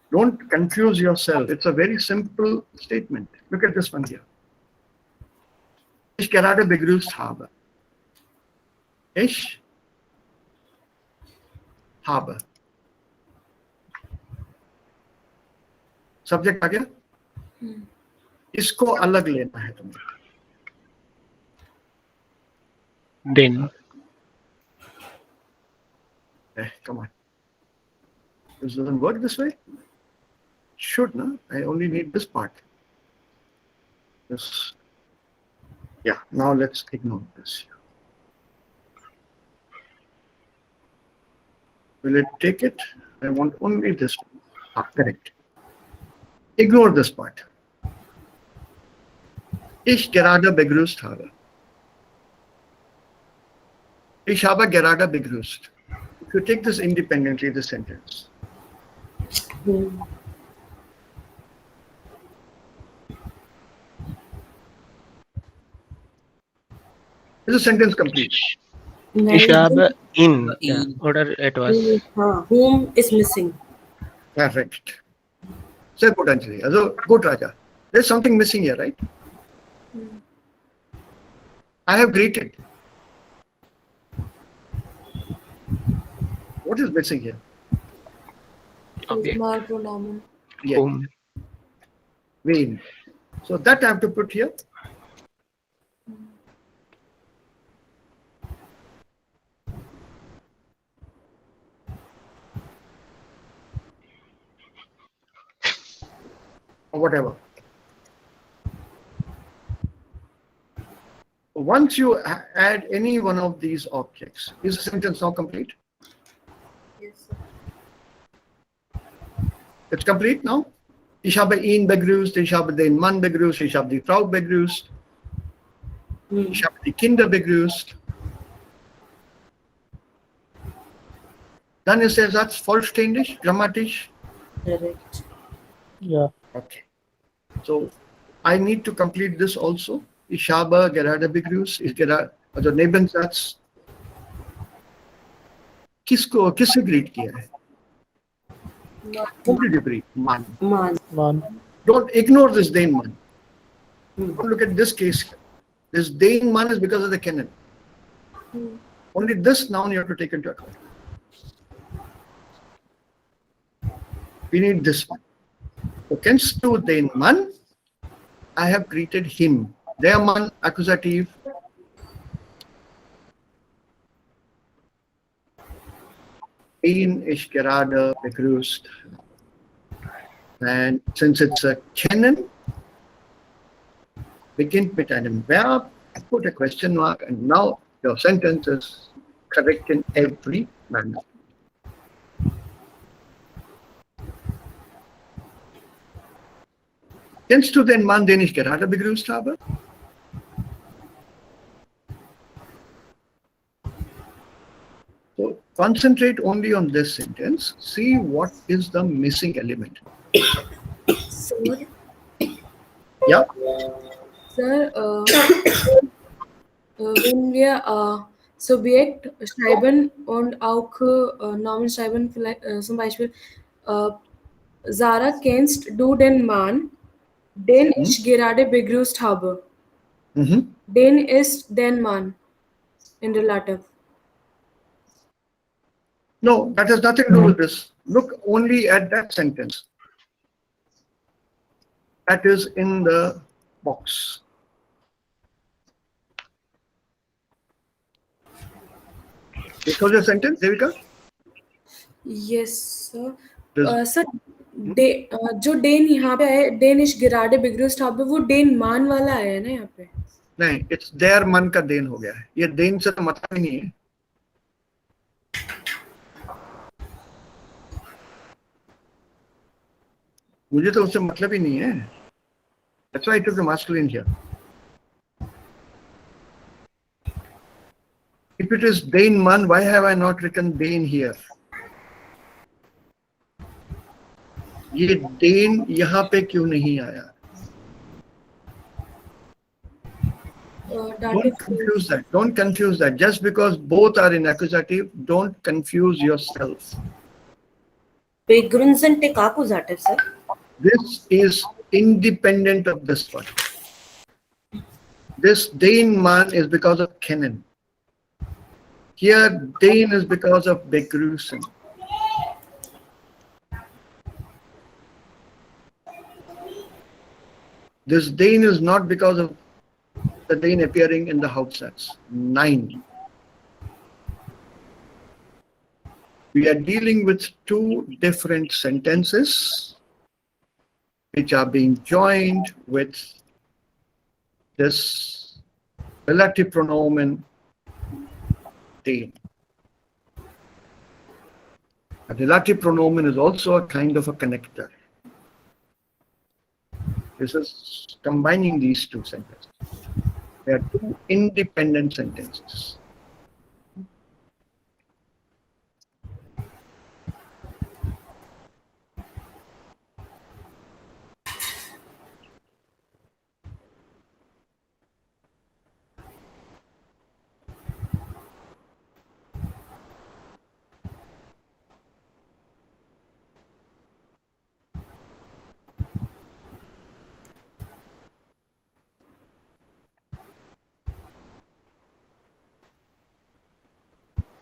Don't confuse yourself. It's a very simple statement. Look at this one here. Ich gerade begrüßt habe. Ich habe. Subject आ गया, इसको अलग लेना है तुम्हें. Then Come on. This doesn't work this way. Should, no? I only need this part. This. Yeah, now let's ignore this. Will it take it? I want only this one. Ah, correct. Ignore this part. Ich gerade begrüßt habe. Ich habe gerade begrüßt. If you take this independently, this sentence. Is the sentence complete? ich habe in oder etwas. Whom is missing. Perfect. Say good, Anjali. Also, good, Raja. There's something missing here, right? I have greeted. What is missing here? Object. Mal pronomen. Yes, Whom. vain. So that I have to put here. Or whatever. Once you add any one of these objects, is the sentence now complete? Yes, sir. It's complete now? Ich habe ihn begrüßt, ich habe den Mann begrüßt, ich habe die Frau begrüßt, ich habe die Kinder begrüßt. Dann ist der Satz vollständig, grammatisch. Correct. Yeah. Okay. So I need to complete this also. Ich habe gerade begrüßt, also Nebensatz. किससे greet किया है? Whom did you greet? Man. Man. Man. Don't ignore this Dane man. Don't look at this case. This Dane man is because of the canon. Only this noun you have to take into account. We need this one. So kennst du den Mann? I have greeted him. Der Mann, accusative. Ihn ich gerade begrüßt. And since it's a canon, beginnt mit einem Verb, put a question mark, and now your sentence is correct in every manner. Kennst du den Mann, den ich gerade begrüßt habe? So concentrate only on this sentence. See what is the missing element. Sir, Yeah. sir, wenn wir Subjekt schreiben und auch Nomen schreiben, vielleicht, zum Beispiel, Sarah, kennst du den Mann, den ich gerade begrüßt habe? Mhm. Den ist den Mann in Relative. No, that has nothing to do with this. Look only at that sentence. That is in the box. देखो जो sentence, Devika? Yes, sir. This- sir जो Dane यहाँ पे है, Dane इश गिराडे बिग्रूस्ट यहाँ पे, वो डेन मान वाला है ना यहाँ पे? नहीं, it's their मन का देन हो गया है. ये देन से तो मतलब ही नहीं है. मुझे तो उससे मतलब ही नहीं है. That's why I took the masculine here. If it is Dane man, why have I not written Dane here? ये Dane यहाँ पे क्यों नहीं आया? Don't confuse that. Don't confuse that. Just because both are in accusative, don't confuse yourself. Begrüßen take accusative, sir. This is independent of this one. This Dane man is because of Kennen. Here, Dane is because of begrüßen. This Dane is not because of the Dane appearing in the Hauptsatz. 9. We are dealing with two different sentences which are being joined with this relative pronomen Dane. A relative pronomen is also a kind of a connector. This is combining these two sentences. They are two independent sentences.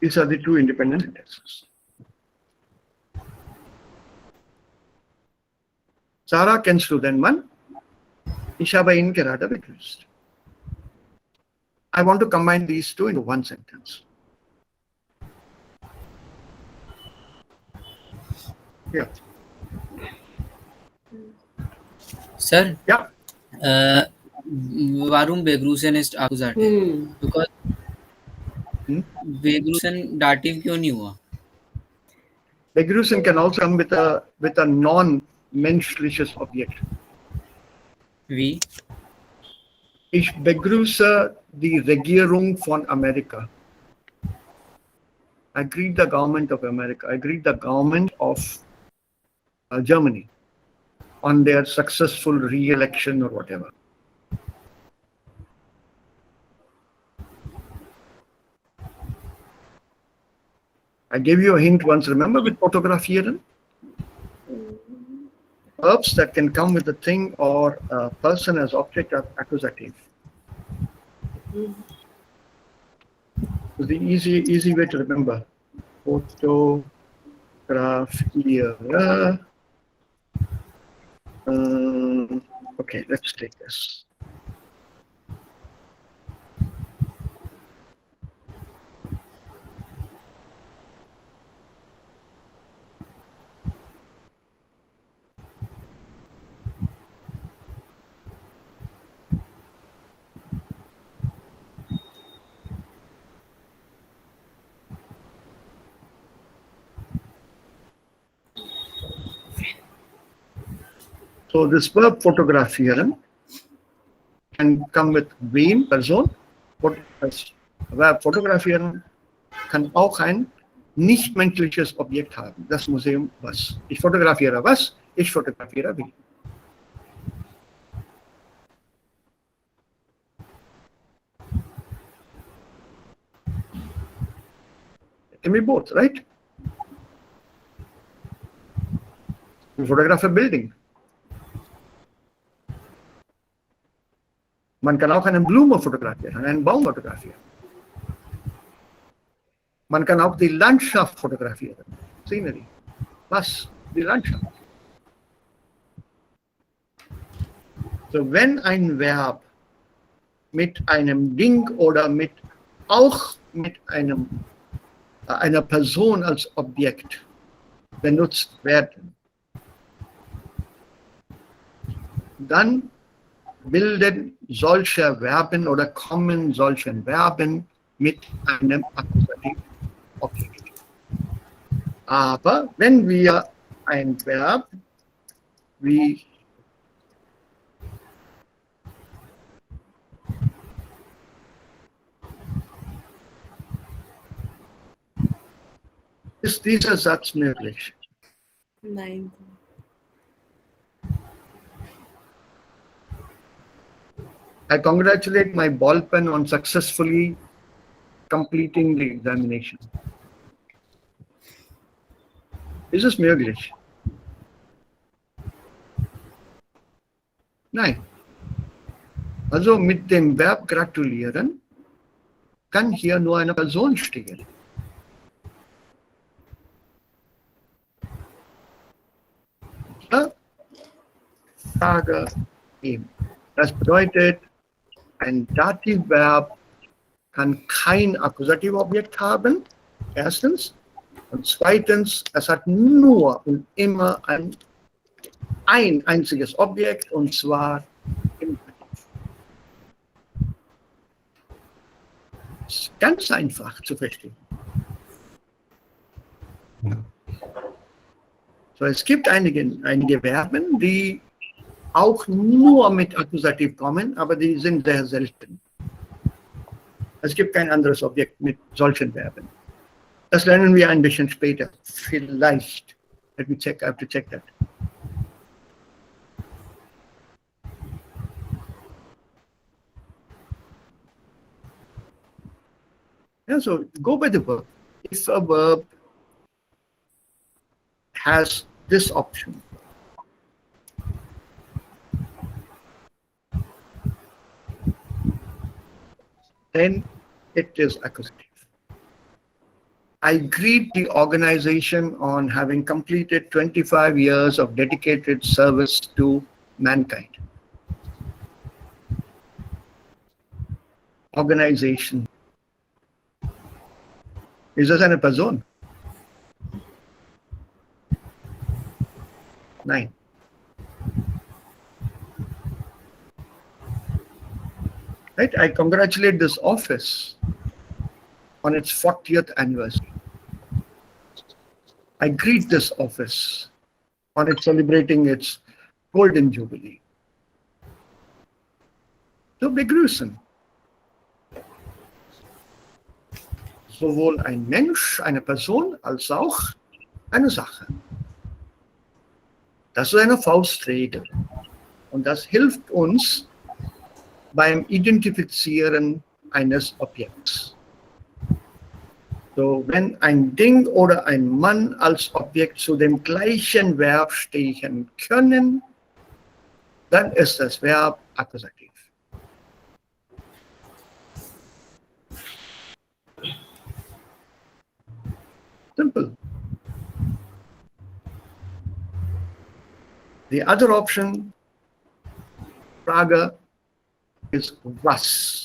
These are the two independent sentences. Sarah, kennst du den Mann? Ich habe ihn gerade begrüßt. I want to combine these two into one sentence. Yeah. Sir, Yeah. warum begrüßen ist Akkusativ? Because begrüßen Dativ क्यों नहीं हुआ? Begrüßen can also come with a non-menschliches Objekt. Wie? Ich begrüße die Regierung von Amerika. I greet the government of America. I greet the government of Germany on their successful re-election or whatever. I gave you a hint once, remember, with fotografieren? Verbs that can come with a thing or a person as object are accusative. So the easy way to remember. Fotografiere. Okay, let's take this. So this verb fotografieren can come with wen, Person. Das Verb fotografieren kann auch ein nicht-menschliches Objekt haben. Das Museum was. Ich fotografiere was, ich fotografiere wie. It can be both, right? You photograph a building. Man kann auch eine Blume fotografieren, einen Baum fotografieren. Man kann auch die Landschaft fotografieren. Scenery. Was? Die Landschaft. So, wenn ein Verb mit einem Ding oder auch mit einer Person als Objekt benutzt werden, dann bilden solche Verben oder kommen solche Verben mit einem Akkusativobjekt. Aber wenn wir ein Verb wie ist dieser Satz möglich? Nein. I congratulate my ball pen on successfully completing the examination. Ist es möglich? Nein. Also mit dem Verb gratulieren kann hier nur eine Person stehen. Ja? Frage eben. Das bedeutet, ein Dativverb kann kein Akkusativobjekt haben, erstens. Und zweitens, es hat nur und immer ein einziges Objekt, und zwar im Dativ. Das ist ganz einfach zu verstehen. So, es gibt einige Verben, die auch nur mit Akkusativ kommen, aber die sind sehr selten. Es gibt kein anderes Objekt mit solchen Verben. Das lernen wir ein bisschen später. Vielleicht. I have to check that. Yeah, so go by the verb. If a verb has this option, then it is accusative. I greet the organization on having completed 25 years of dedicated service to mankind. Organization. Ist das eine Person? Nein. Right? I congratulate this office on its 40th anniversary. I greet this office on its celebrating its golden jubilee. So begrüßen. Sowohl ein Mensch, eine Person, als auch eine Sache. Das ist eine Faustregel. Und das hilft uns beim Identifizieren eines Objekts. So, wenn ein Ding oder ein Mann als Objekt zu dem gleichen Verb stehen können, dann ist das Verb Akkusativ. Simple. The other option, Frage, is was.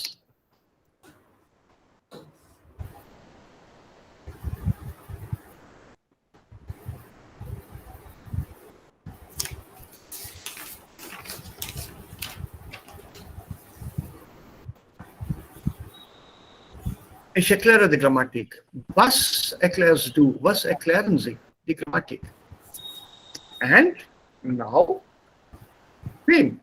Ich erkläre die Grammatik. Was erklärst du? Was erklären Sie? Die Grammatik. And now, wem?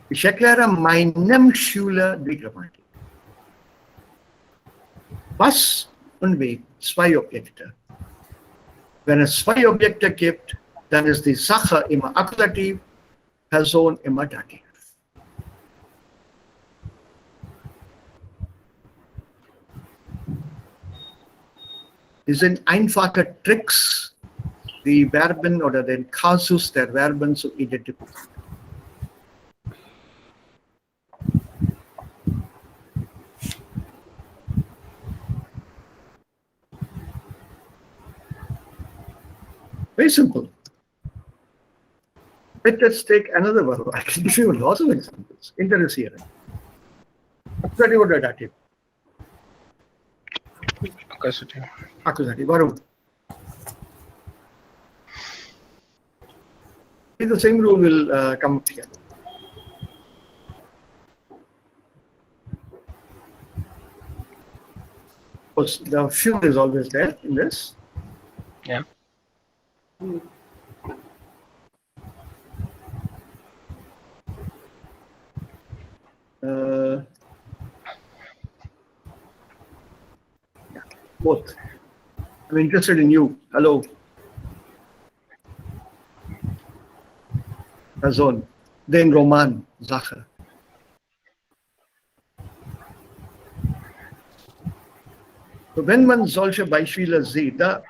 Ich erkläre meinem Schüler die Grammatik. Was und wem? Zwei Objekte. Wenn es zwei Objekte gibt, dann ist die Sache immer Akkusativ, Person immer Dativ. Die sind einfache Tricks, die Verben oder den Kasus der Verben zu identifizieren. Very simple. Let us take another verb. I can give you lots of examples. Interessieren. Accusative or dative? Accusative. Accusative. Warum? The same rule will come up here. Of course, the fuel is always there in this. Yeah. Both. I'm interested in you. Hello. Person. Den Roman, Sache. So, wenn man solche Beispiele sieht, da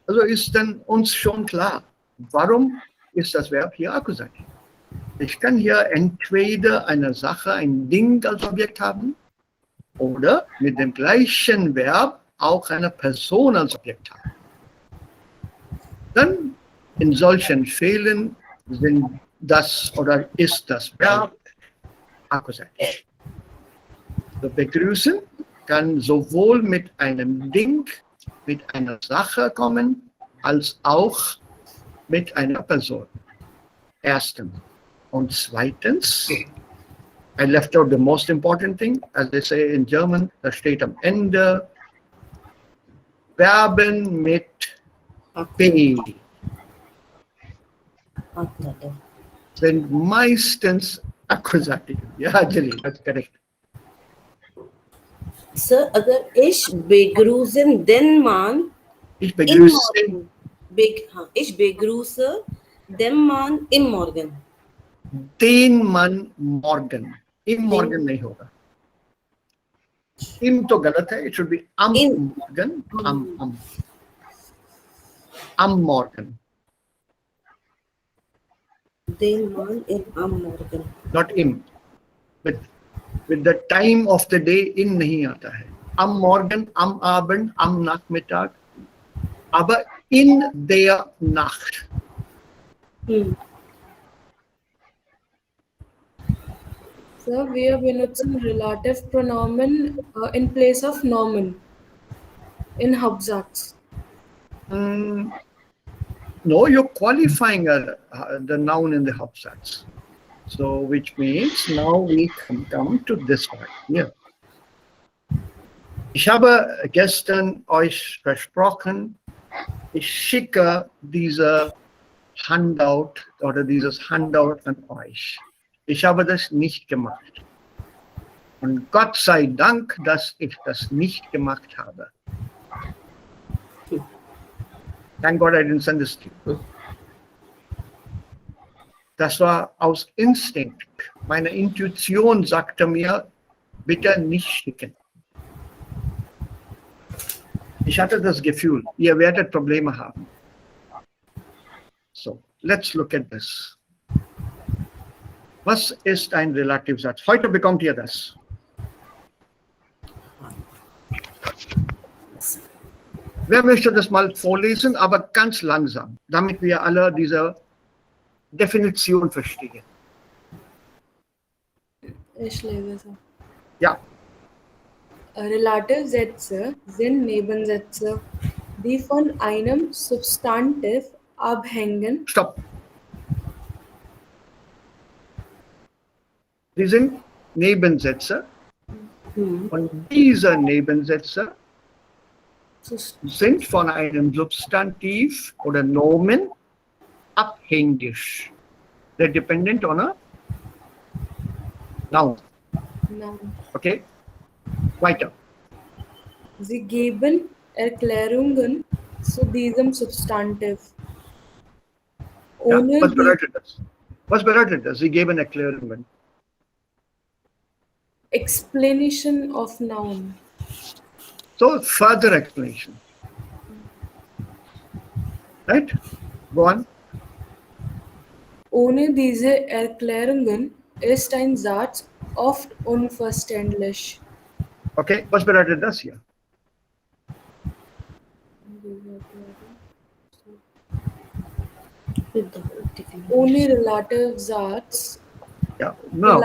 also ist dann uns schon klar, warum ist das Verb hier Akkusativ? Ich kann hier entweder eine Sache, ein Ding als Objekt haben oder mit dem gleichen Verb auch eine Person als Objekt haben. Dann in solchen Fällen sind das oder ist das Verb Akkusativ. So, begrüßen kann sowohl mit einem Ding, mit einer Sache kommen, als auch mit einer Person. Erstens. Und zweitens, I left out the most important thing, as they say in German, da steht am Ende, Verben mit P sind meistens Akkusativ. Ja, Jelly, that's correct. Sir, अगर ich begrüßen den Mann Ich begrüße ich begrüße den Mann im Morgen. den Mann morgen. Im Morgen नहीं होगा. Im तो गलत है. It should be am morgen. Am. am Morgen. Den Mann am Morgen. Not im. But with the time of the day, in nahi aata hai. Am Morgen, am Abend, am Nachmittag. Aber in der Nacht. Sir, wir benutzen relative pronomen in place of nomen in Hauptsatz. No, you're qualifying the noun in the Hauptsatz. So, which means now we come to this part here. Ich habe gestern euch versprochen, ich schicke diese Handout oder dieses Handout an euch. Ich habe das nicht gemacht. Und Gott sei Dank, dass ich das nicht gemacht habe. Thank God I didn't send this to you. Das war aus Instinkt. Meine Intuition sagte mir, bitte nicht schicken. Ich hatte das Gefühl, ihr werdet Probleme haben. So, let's look at this. Was ist ein Relativsatz? Heute bekommt ihr das. Wer möchte das mal vorlesen, aber ganz langsam, damit wir alle diese Definition verstehen? Ich lese. Ja. Relative Sätze sind Nebensätze, die von einem Substantiv abhängen. Stopp. Die sind Nebensätze und diese Nebensätze sind von einem Substantiv oder Nomen abhängig. They're dependent on a noun. Noun. Okay? Weiter. Sie geben Erklärungen zu diesem Substantiv. Ja, Ohne was bedeutet das? Was bedeutet das? Sie geben Erklärungen. Explanation of noun. So, further explanation. Right? Go on. Ohne diese Erklärungen ist ein Satz oft unverständlich. Okay, was bedeutet das hier? Ohne Relative Satz. Ja, no.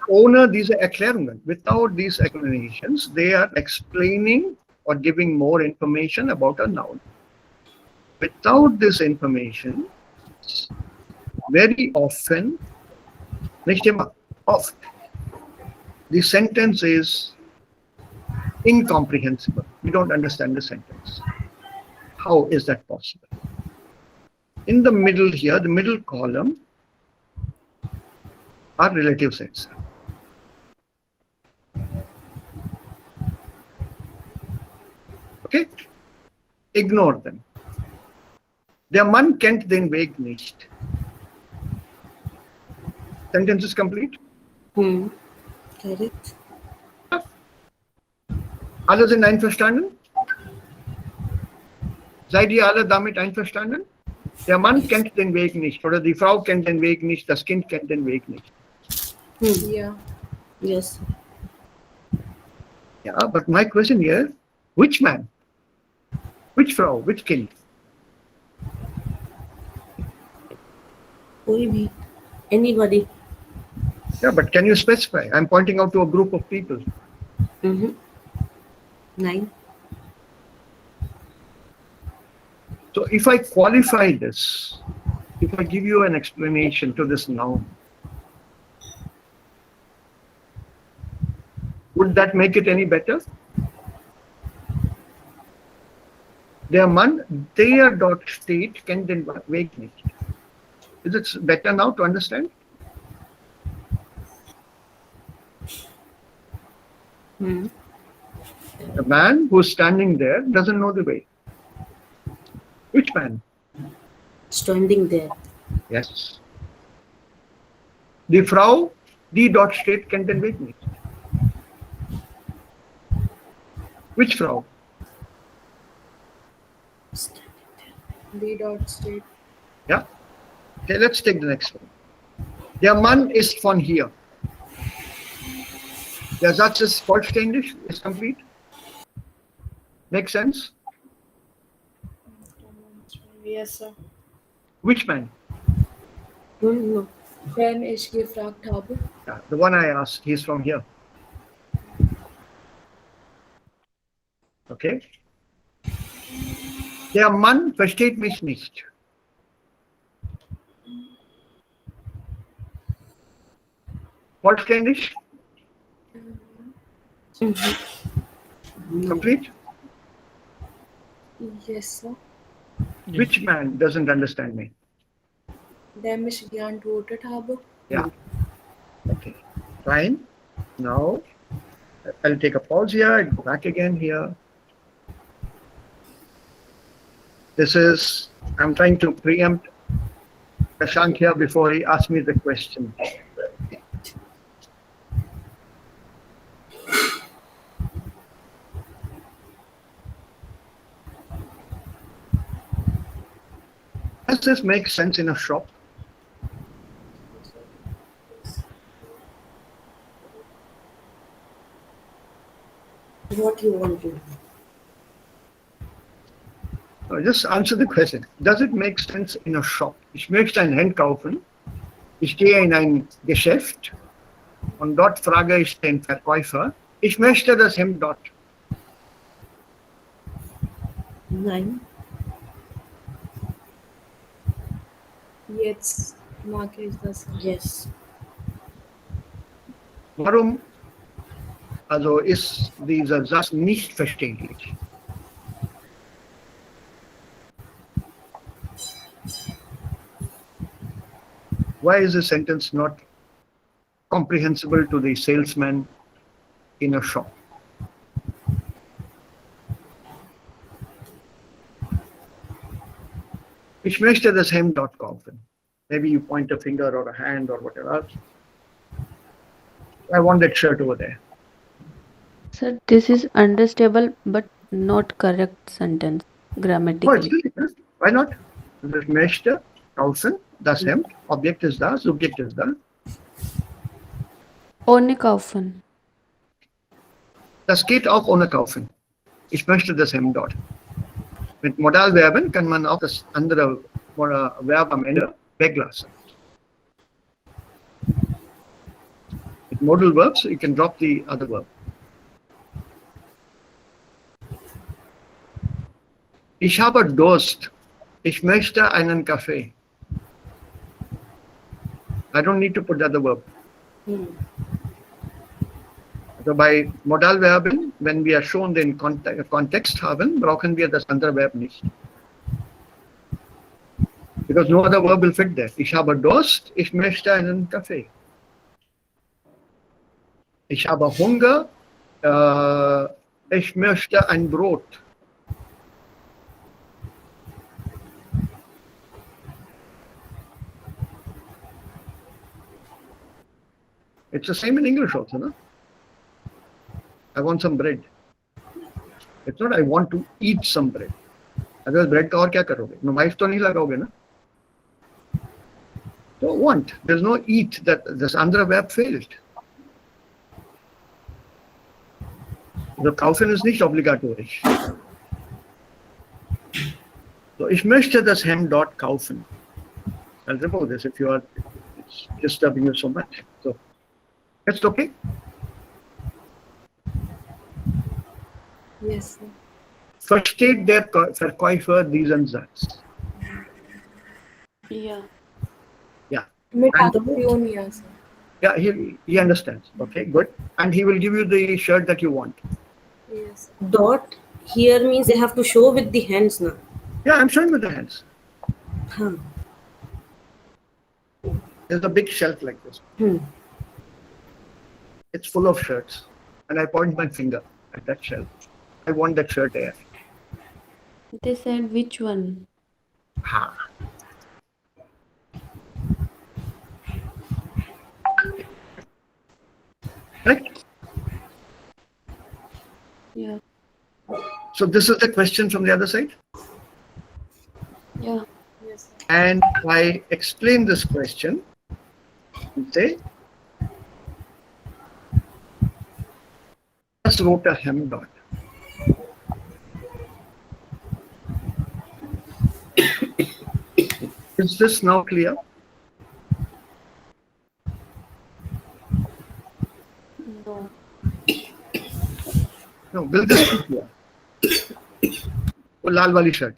Ohne diese Erklärungen. Without these explanations, they are explaining or giving more information about a noun. Without this information, very often, nicht immer, oft, the sentence is incomprehensible. We don't understand the sentence. How is that possible? In the middle here, the middle column are relative sets. Okay? Ignore them. Der Mann kennt den Weg nicht. Sentence is complete? Correct. Alle sind einverstanden? Seid ihr alle damit einverstanden? Der Mann kennt den Weg nicht oder die Frau kennt den Weg nicht, das Kind kennt den Weg nicht. Yeah. Yes. Yeah, but my question here, which man? Which Frau? Which Kind? कोई भी. Anybody. Yeah, but can you specify? I'm pointing out to a group of people. 9. So if I qualify this, if I give you an explanation to this noun, would that make it any better? Der Mann, der dort steht, kennt den Weg nicht. Is it better now to understand? The man who's standing there doesn't know the way. Which man? Standing there. Yes. Die Frau, die dort steht, kennt den Weg nicht. Which Frau? B dot state. Ja? Okay, let's take the next one. Der Mann ist von hier. Der Satz ist vollständig, ist complete. Makes sense? Yes, sir. Which man? No. Wenn ich gefragt habe. Yeah, the one I asked, he's from here. Okay. Der Mann versteht mich nicht. Vollständig? Complete? Yes, sir. Which man doesn't understand me? Dem ich geantwortet habe. Yeah. Okay. Fine. Now, I'll take a pause here. I'll go back again here. This is, I'm trying to preempt Prashant here before he asks me the question. Does this make sense in a shop? What you want to do? Just answer the question. Does it make sense in a shop? Ich möchte ein Hemd kaufen. Ich gehe in ein Geschäft und dort frage ich den Verkäufer, ich möchte das Hemd dort. Nein. Jetzt mag ich das. Yes. Warum also ist dieser Satz nicht verständlich? Why is the sentence not comprehensible to the salesman in a shop? Ich möchte das Hemd dort kaufen. Maybe you point a finger or a hand or whatever else. I want that shirt over there. Sir, this is understandable but not correct sentence Oh, grammatically. it's why not? Ich möchte kaufen das Hemd. Objekt ist da, Subjekt ist da. Ohne kaufen. Das geht auch ohne kaufen. Ich möchte das Hemd dort. Mit Modalverben kann man auch das andere Verb am Ende weglassen. With modal verbs, you can drop the other verb. Ich habe Durst. Ich möchte einen Kaffee. I don't need to put the other verb. Also bei Modalverben, wenn wir schon den Kontext haben, brauchen wir das andere Verb nicht. Because no other verb will fit there. Ich habe Durst, ich möchte einen Kaffee. Ich habe Hunger, ich möchte ein Brot. It's the same in English also, no? I want some bread. It's not I want to eat some bread. Otherwise bread का और क्या करोगे? No, wife तो नहीं लगाओगे ना? So want. There's no eat. That this andere verb failed. The kaufen ist nicht obligatorisch. So ich möchte das Hemd dort kaufen. I'll remove this if you are it's disturbing you so much. So that's okay. Yes, sir. Versteht der Verkäufer diesen Satz? Yeah. Yeah. Mit And- Aktion, ja, sir. Yeah, he understands. Okay, good. And he will give you the shirt that you want. Yes. Dot here means they have to show with the hands now. Yeah, I'm showing with the hands. Huh. There's a big shelf like this. It's full of shirts. And I point my finger at that shelf. I want that shirt there. They said which one? Ha. Right? Yeah. So this is the question from the other side? Yeah. Yes, sir. And I explain this question and say, just wrote a hem dot. Is this now clear? No. No, will this be clear? Oh, lal wali shirt.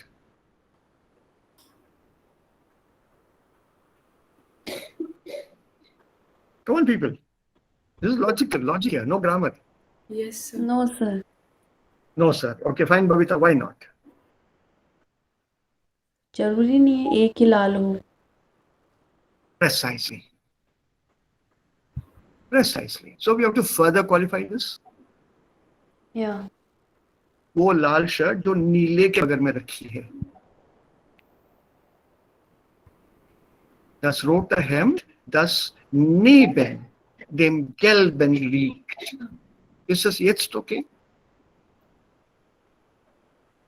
Come on, people. This is logic here, no grammar. Yes, sir. No, sir. No, sir. Okay, fine, Babita, why not? जरूरी नहीं है एक ही लाल हो. Precisely. Precisely. So we have to further qualify this. Yeah. वो लाल shirt जो नीले के बगल में रखी है. Das rote Hemd, das neben dem gelben liegt. Ist das jetzt okay?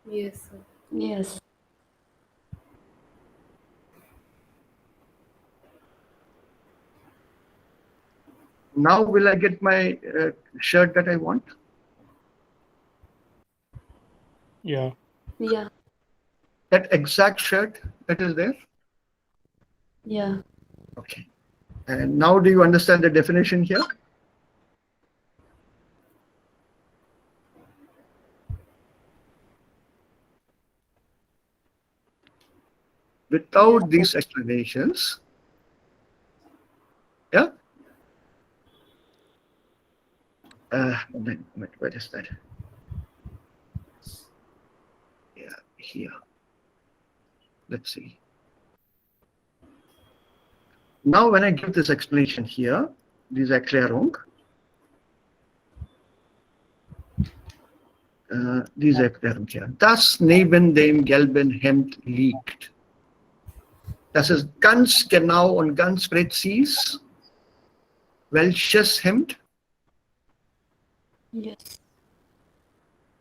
Yes, sir. Yes. Now will I get my shirt that I want? Yeah. Yeah. That exact shirt that is there? Yeah. Okay. And now do you understand the definition here? Without these explanations, yeah? Moment, where is that? Yeah, here. Let's see. Now, when I give this explanation here, diese Erklärung, diese Erklärung hier, das neben dem gelben Hemd liegt. Das ist ganz genau und ganz präzis. Welches Hemd? Yes.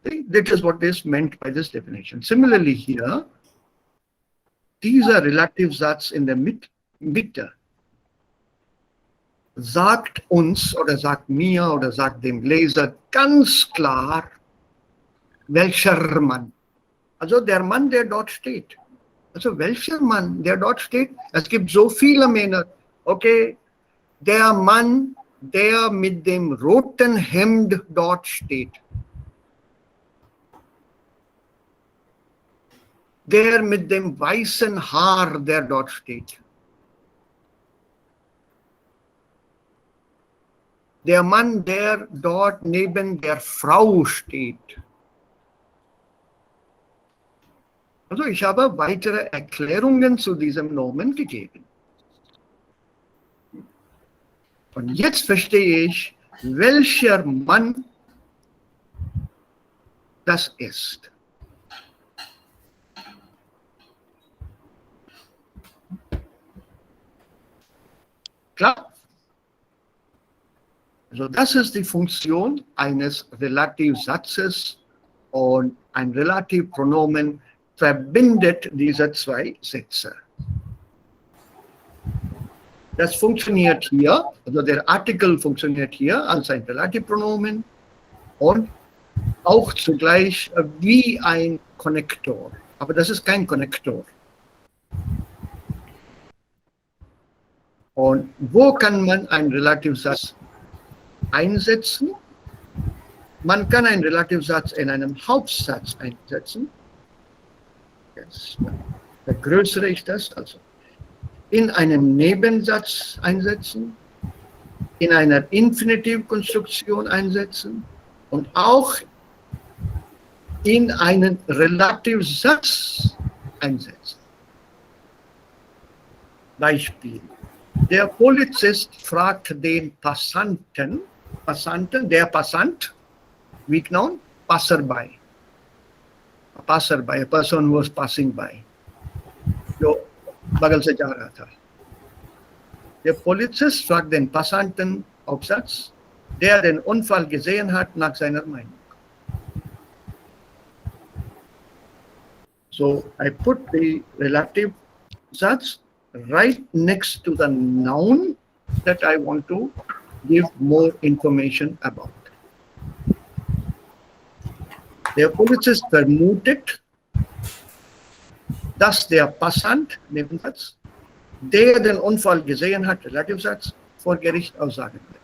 That is what is meant by this definition. Similarly here, dieser Relativsatz in der Mitte sagt uns oder sagt mir oder sagt dem Leser ganz klar, welcher Mann. Also der Mann, der dort steht. Also welcher Mann, der dort steht? Es gibt so viele Männer. Okay, der Mann, der mit dem roten Hemd dort steht. Der mit dem weißen Haar, der dort steht. Der Mann, der dort neben der Frau steht. Also ich habe weitere Erklärungen zu diesem Nomen gegeben. Und jetzt verstehe ich, welcher Mann das ist. Klar? Also das ist die Funktion eines Relativsatzes und ein Relativpronomen verbindet diese zwei Sätze. Das funktioniert hier, also der Artikel funktioniert hier als ein Relativpronomen und auch zugleich wie ein Konnektor. Aber das ist kein Konnektor. Und wo kann man einen Relativsatz einsetzen? Man kann einen Relativsatz in einem Hauptsatz einsetzen. Jetzt vergrößere ich das, also in einem Nebensatz einsetzen, in einer Infinitivkonstruktion einsetzen und auch in einen Relativsatz einsetzen. Beispiel. Der Polizist fragt den Passanten, der Passant, weak noun, passerby. A passerby, a person who was passing by. जो बगल से जा रहा था. Der Polizist fragt den Passanten Aufsatz, der den Unfall gesehen hat, nach seiner Meinung. So I put the relative Satz right next to the noun that I want to give more information about. Der Polizist vermutet, dass der Passant, Nebensatz, der den Unfall gesehen hat, Relativsatz, vor Gericht aussagen wird.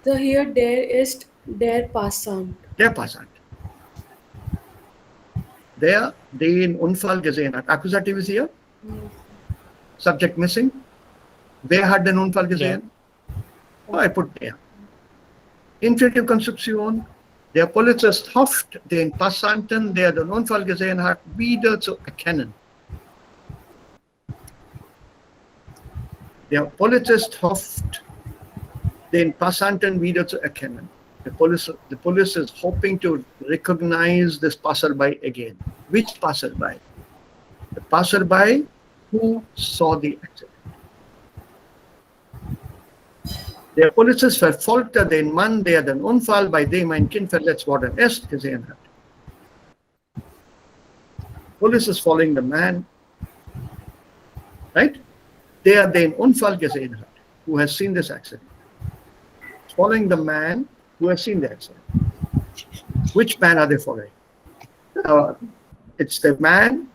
So here there ist der Passant. Der Passant. Der den Unfall gesehen hat. Akkusativ ist hier. Subject missing. Wer hat den Unfall gesehen? Oh, I put der. Infinitive Konstruktion. Der Polizist hofft, den Passanten, der den Unfall gesehen hat, wieder zu erkennen. Der Polizist hofft, den Passanten wieder zu erkennen. The police is hoping to recognize this passerby again. Which passerby? The passerby who saw the accident. Der Polizist verfolgte den Mann, der den Unfall, bei dem ein Kind verletzt worden ist, gesehen hat. Police is following the man, right? Der den Unfall gesehen hat, who has seen this accident. Following the man who has seen the accident. Which man are they following? It's the man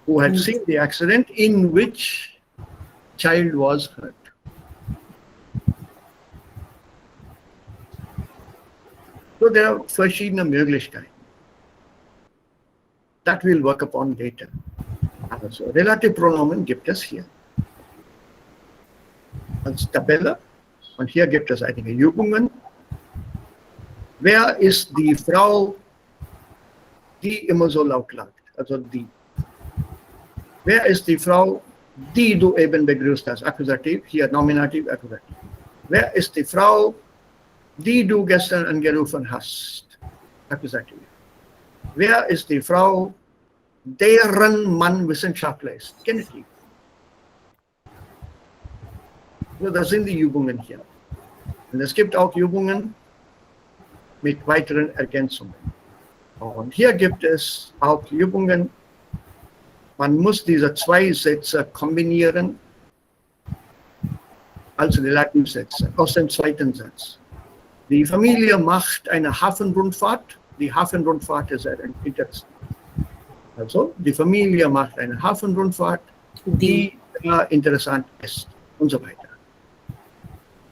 who had seen the accident in which child was hurt. So there are verschiedene Möglichkeiten. That we'll work upon later. Also Relative Pronomen gibt es hier als Tabelle. Und hier gibt es einige Übungen. Wer ist die Frau, die immer so laut lacht? Also die. Wer ist die Frau, die du eben begrüßt hast? Akkusativ, hier Nominativ, Akkusativ. Wer ist die Frau, die du gestern angerufen hast? Akkusativ. Wer ist die Frau, deren Mann Wissenschaftler ist? Genitiv. So, das sind die Übungen hier. Und es gibt auch Übungen mit weiteren Ergänzungen. Und hier gibt es auch Übungen, man muss diese zwei Sätze kombinieren als Relativsätze aus dem zweiten Satz. Die Familie macht eine Hafenrundfahrt. Die Hafenrundfahrt ist sehr interessant. Also, die Familie macht eine Hafenrundfahrt, die interessant ist und so weiter.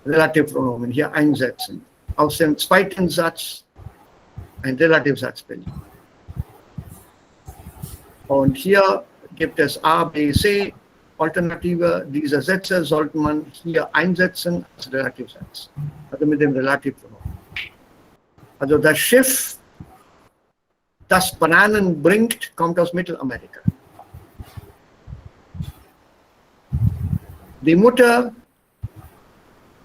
Relativpronomen hier einsetzen. Aus dem zweiten Satz ein Relativsatz bilden. Und hier gibt es A, B, C Alternative. Diese Sätze sollte man hier einsetzen als Relativsatz. Also mit dem Relativpronomen. Also das Schiff, das Bananen bringt, kommt aus Mittelamerika. Die Mutter,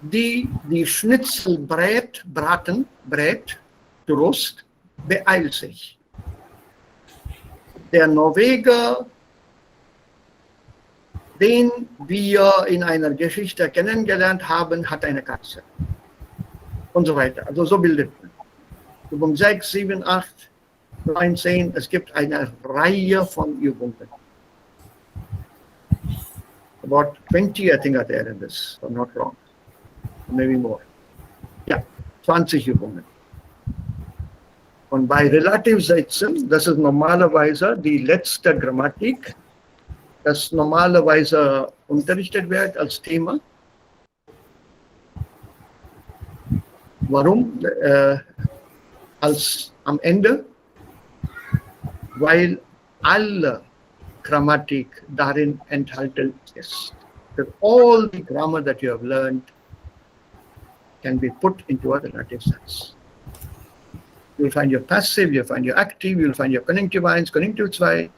die Schnitzel brät, Rost, beeilt sich. Der Norweger, den wir in einer Geschichte kennengelernt haben, hat eine Katze. Und so weiter. Also so bildet man. Übung 6, 7, 8, 9, 10. Es gibt eine Reihe von Übungen. About 20, I think, are there in this, if I'm not wrong. Maybe more. Ja, 20 Übungen. Und bei Relativsätzen, das ist normalerweise die letzte Grammatik, das normalerweise unterrichtet wird als Thema. Warum? Als am Ende? Weil alle Grammatik darin enthalten ist. That all the grammar that you have learned can be put into a relative sense. You'll find your passive, you'll find your active, you'll find your connective 1, connective 2,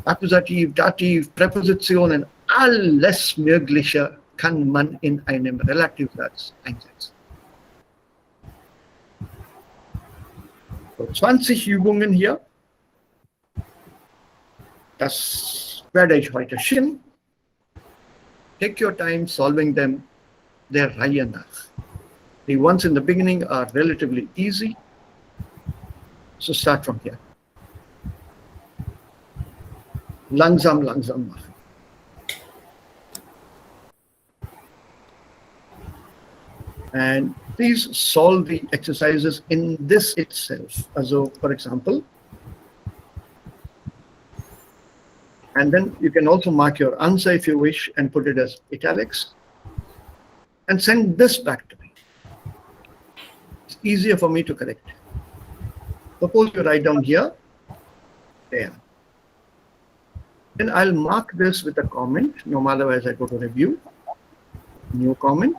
Akkusativ, Dativ, Präpositionen, alles Mögliche kann man in einem Relativsatz einsetzen. So 20 Übungen hier. Das werde ich heute schicken. Take your time solving them der Reihe nach. The ones in the beginning are relatively easy. So start from here. Langsam, langsam machen. And please solve the exercises in this itself. Also, for example, and then you can also mark your answer if you wish and put it as italics and send this back to me. It's easier for me to correct. Suppose you write down here, there. Then I'll mark this with a comment. Normalerweise I go to review, new comment,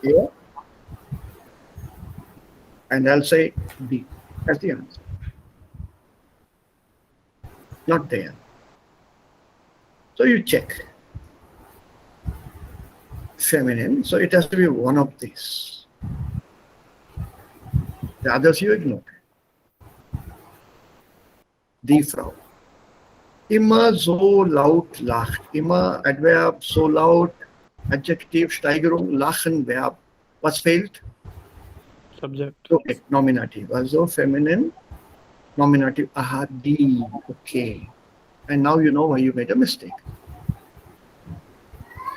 here, and I'll say B as the answer. Not there. So you check. Feminine, so it has to be one of these. The others you ignore. Die Frau. Immer so laut lacht. Immer Adverb, so laut, Adjektiv, Steigerung, lachen, Verb. Was fehlt? Subject. Okay, Nominativ. Also feminine, nominative. Aha, die. Okay. And now you know why you made a mistake.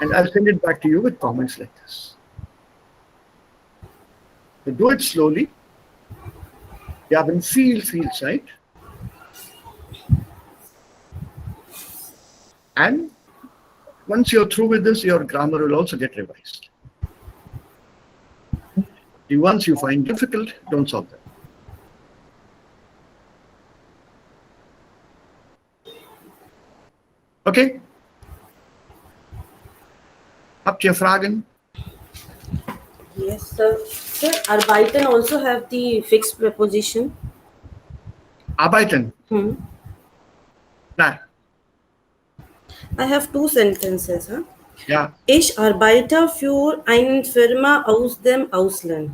And I'll send it back to you with comments like this. So do it slowly. You have viel Zeit. And once you're through with this, your grammar will also get revised. The ones you find difficult, don't solve them. Okay? Habt ihr Fragen? Yes, sir. Sir, arbeiten also have the fixed preposition. Arbeiten? Nein. I have two sentences. Huh? Ja. Ich arbeite für eine Firma aus dem Ausland.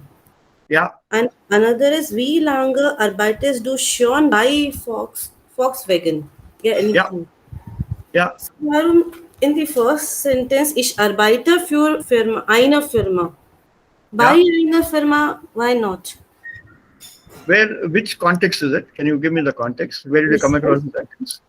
Ja. And another is, wie lange arbeitest du schon bei Volkswagen? Yeah, anything. Ja. So, warum in the first sentence, ich arbeite für eine Firma. Bei einer Firma, why not? Which context is it? Can you give me the context? Where did you come across the sentence?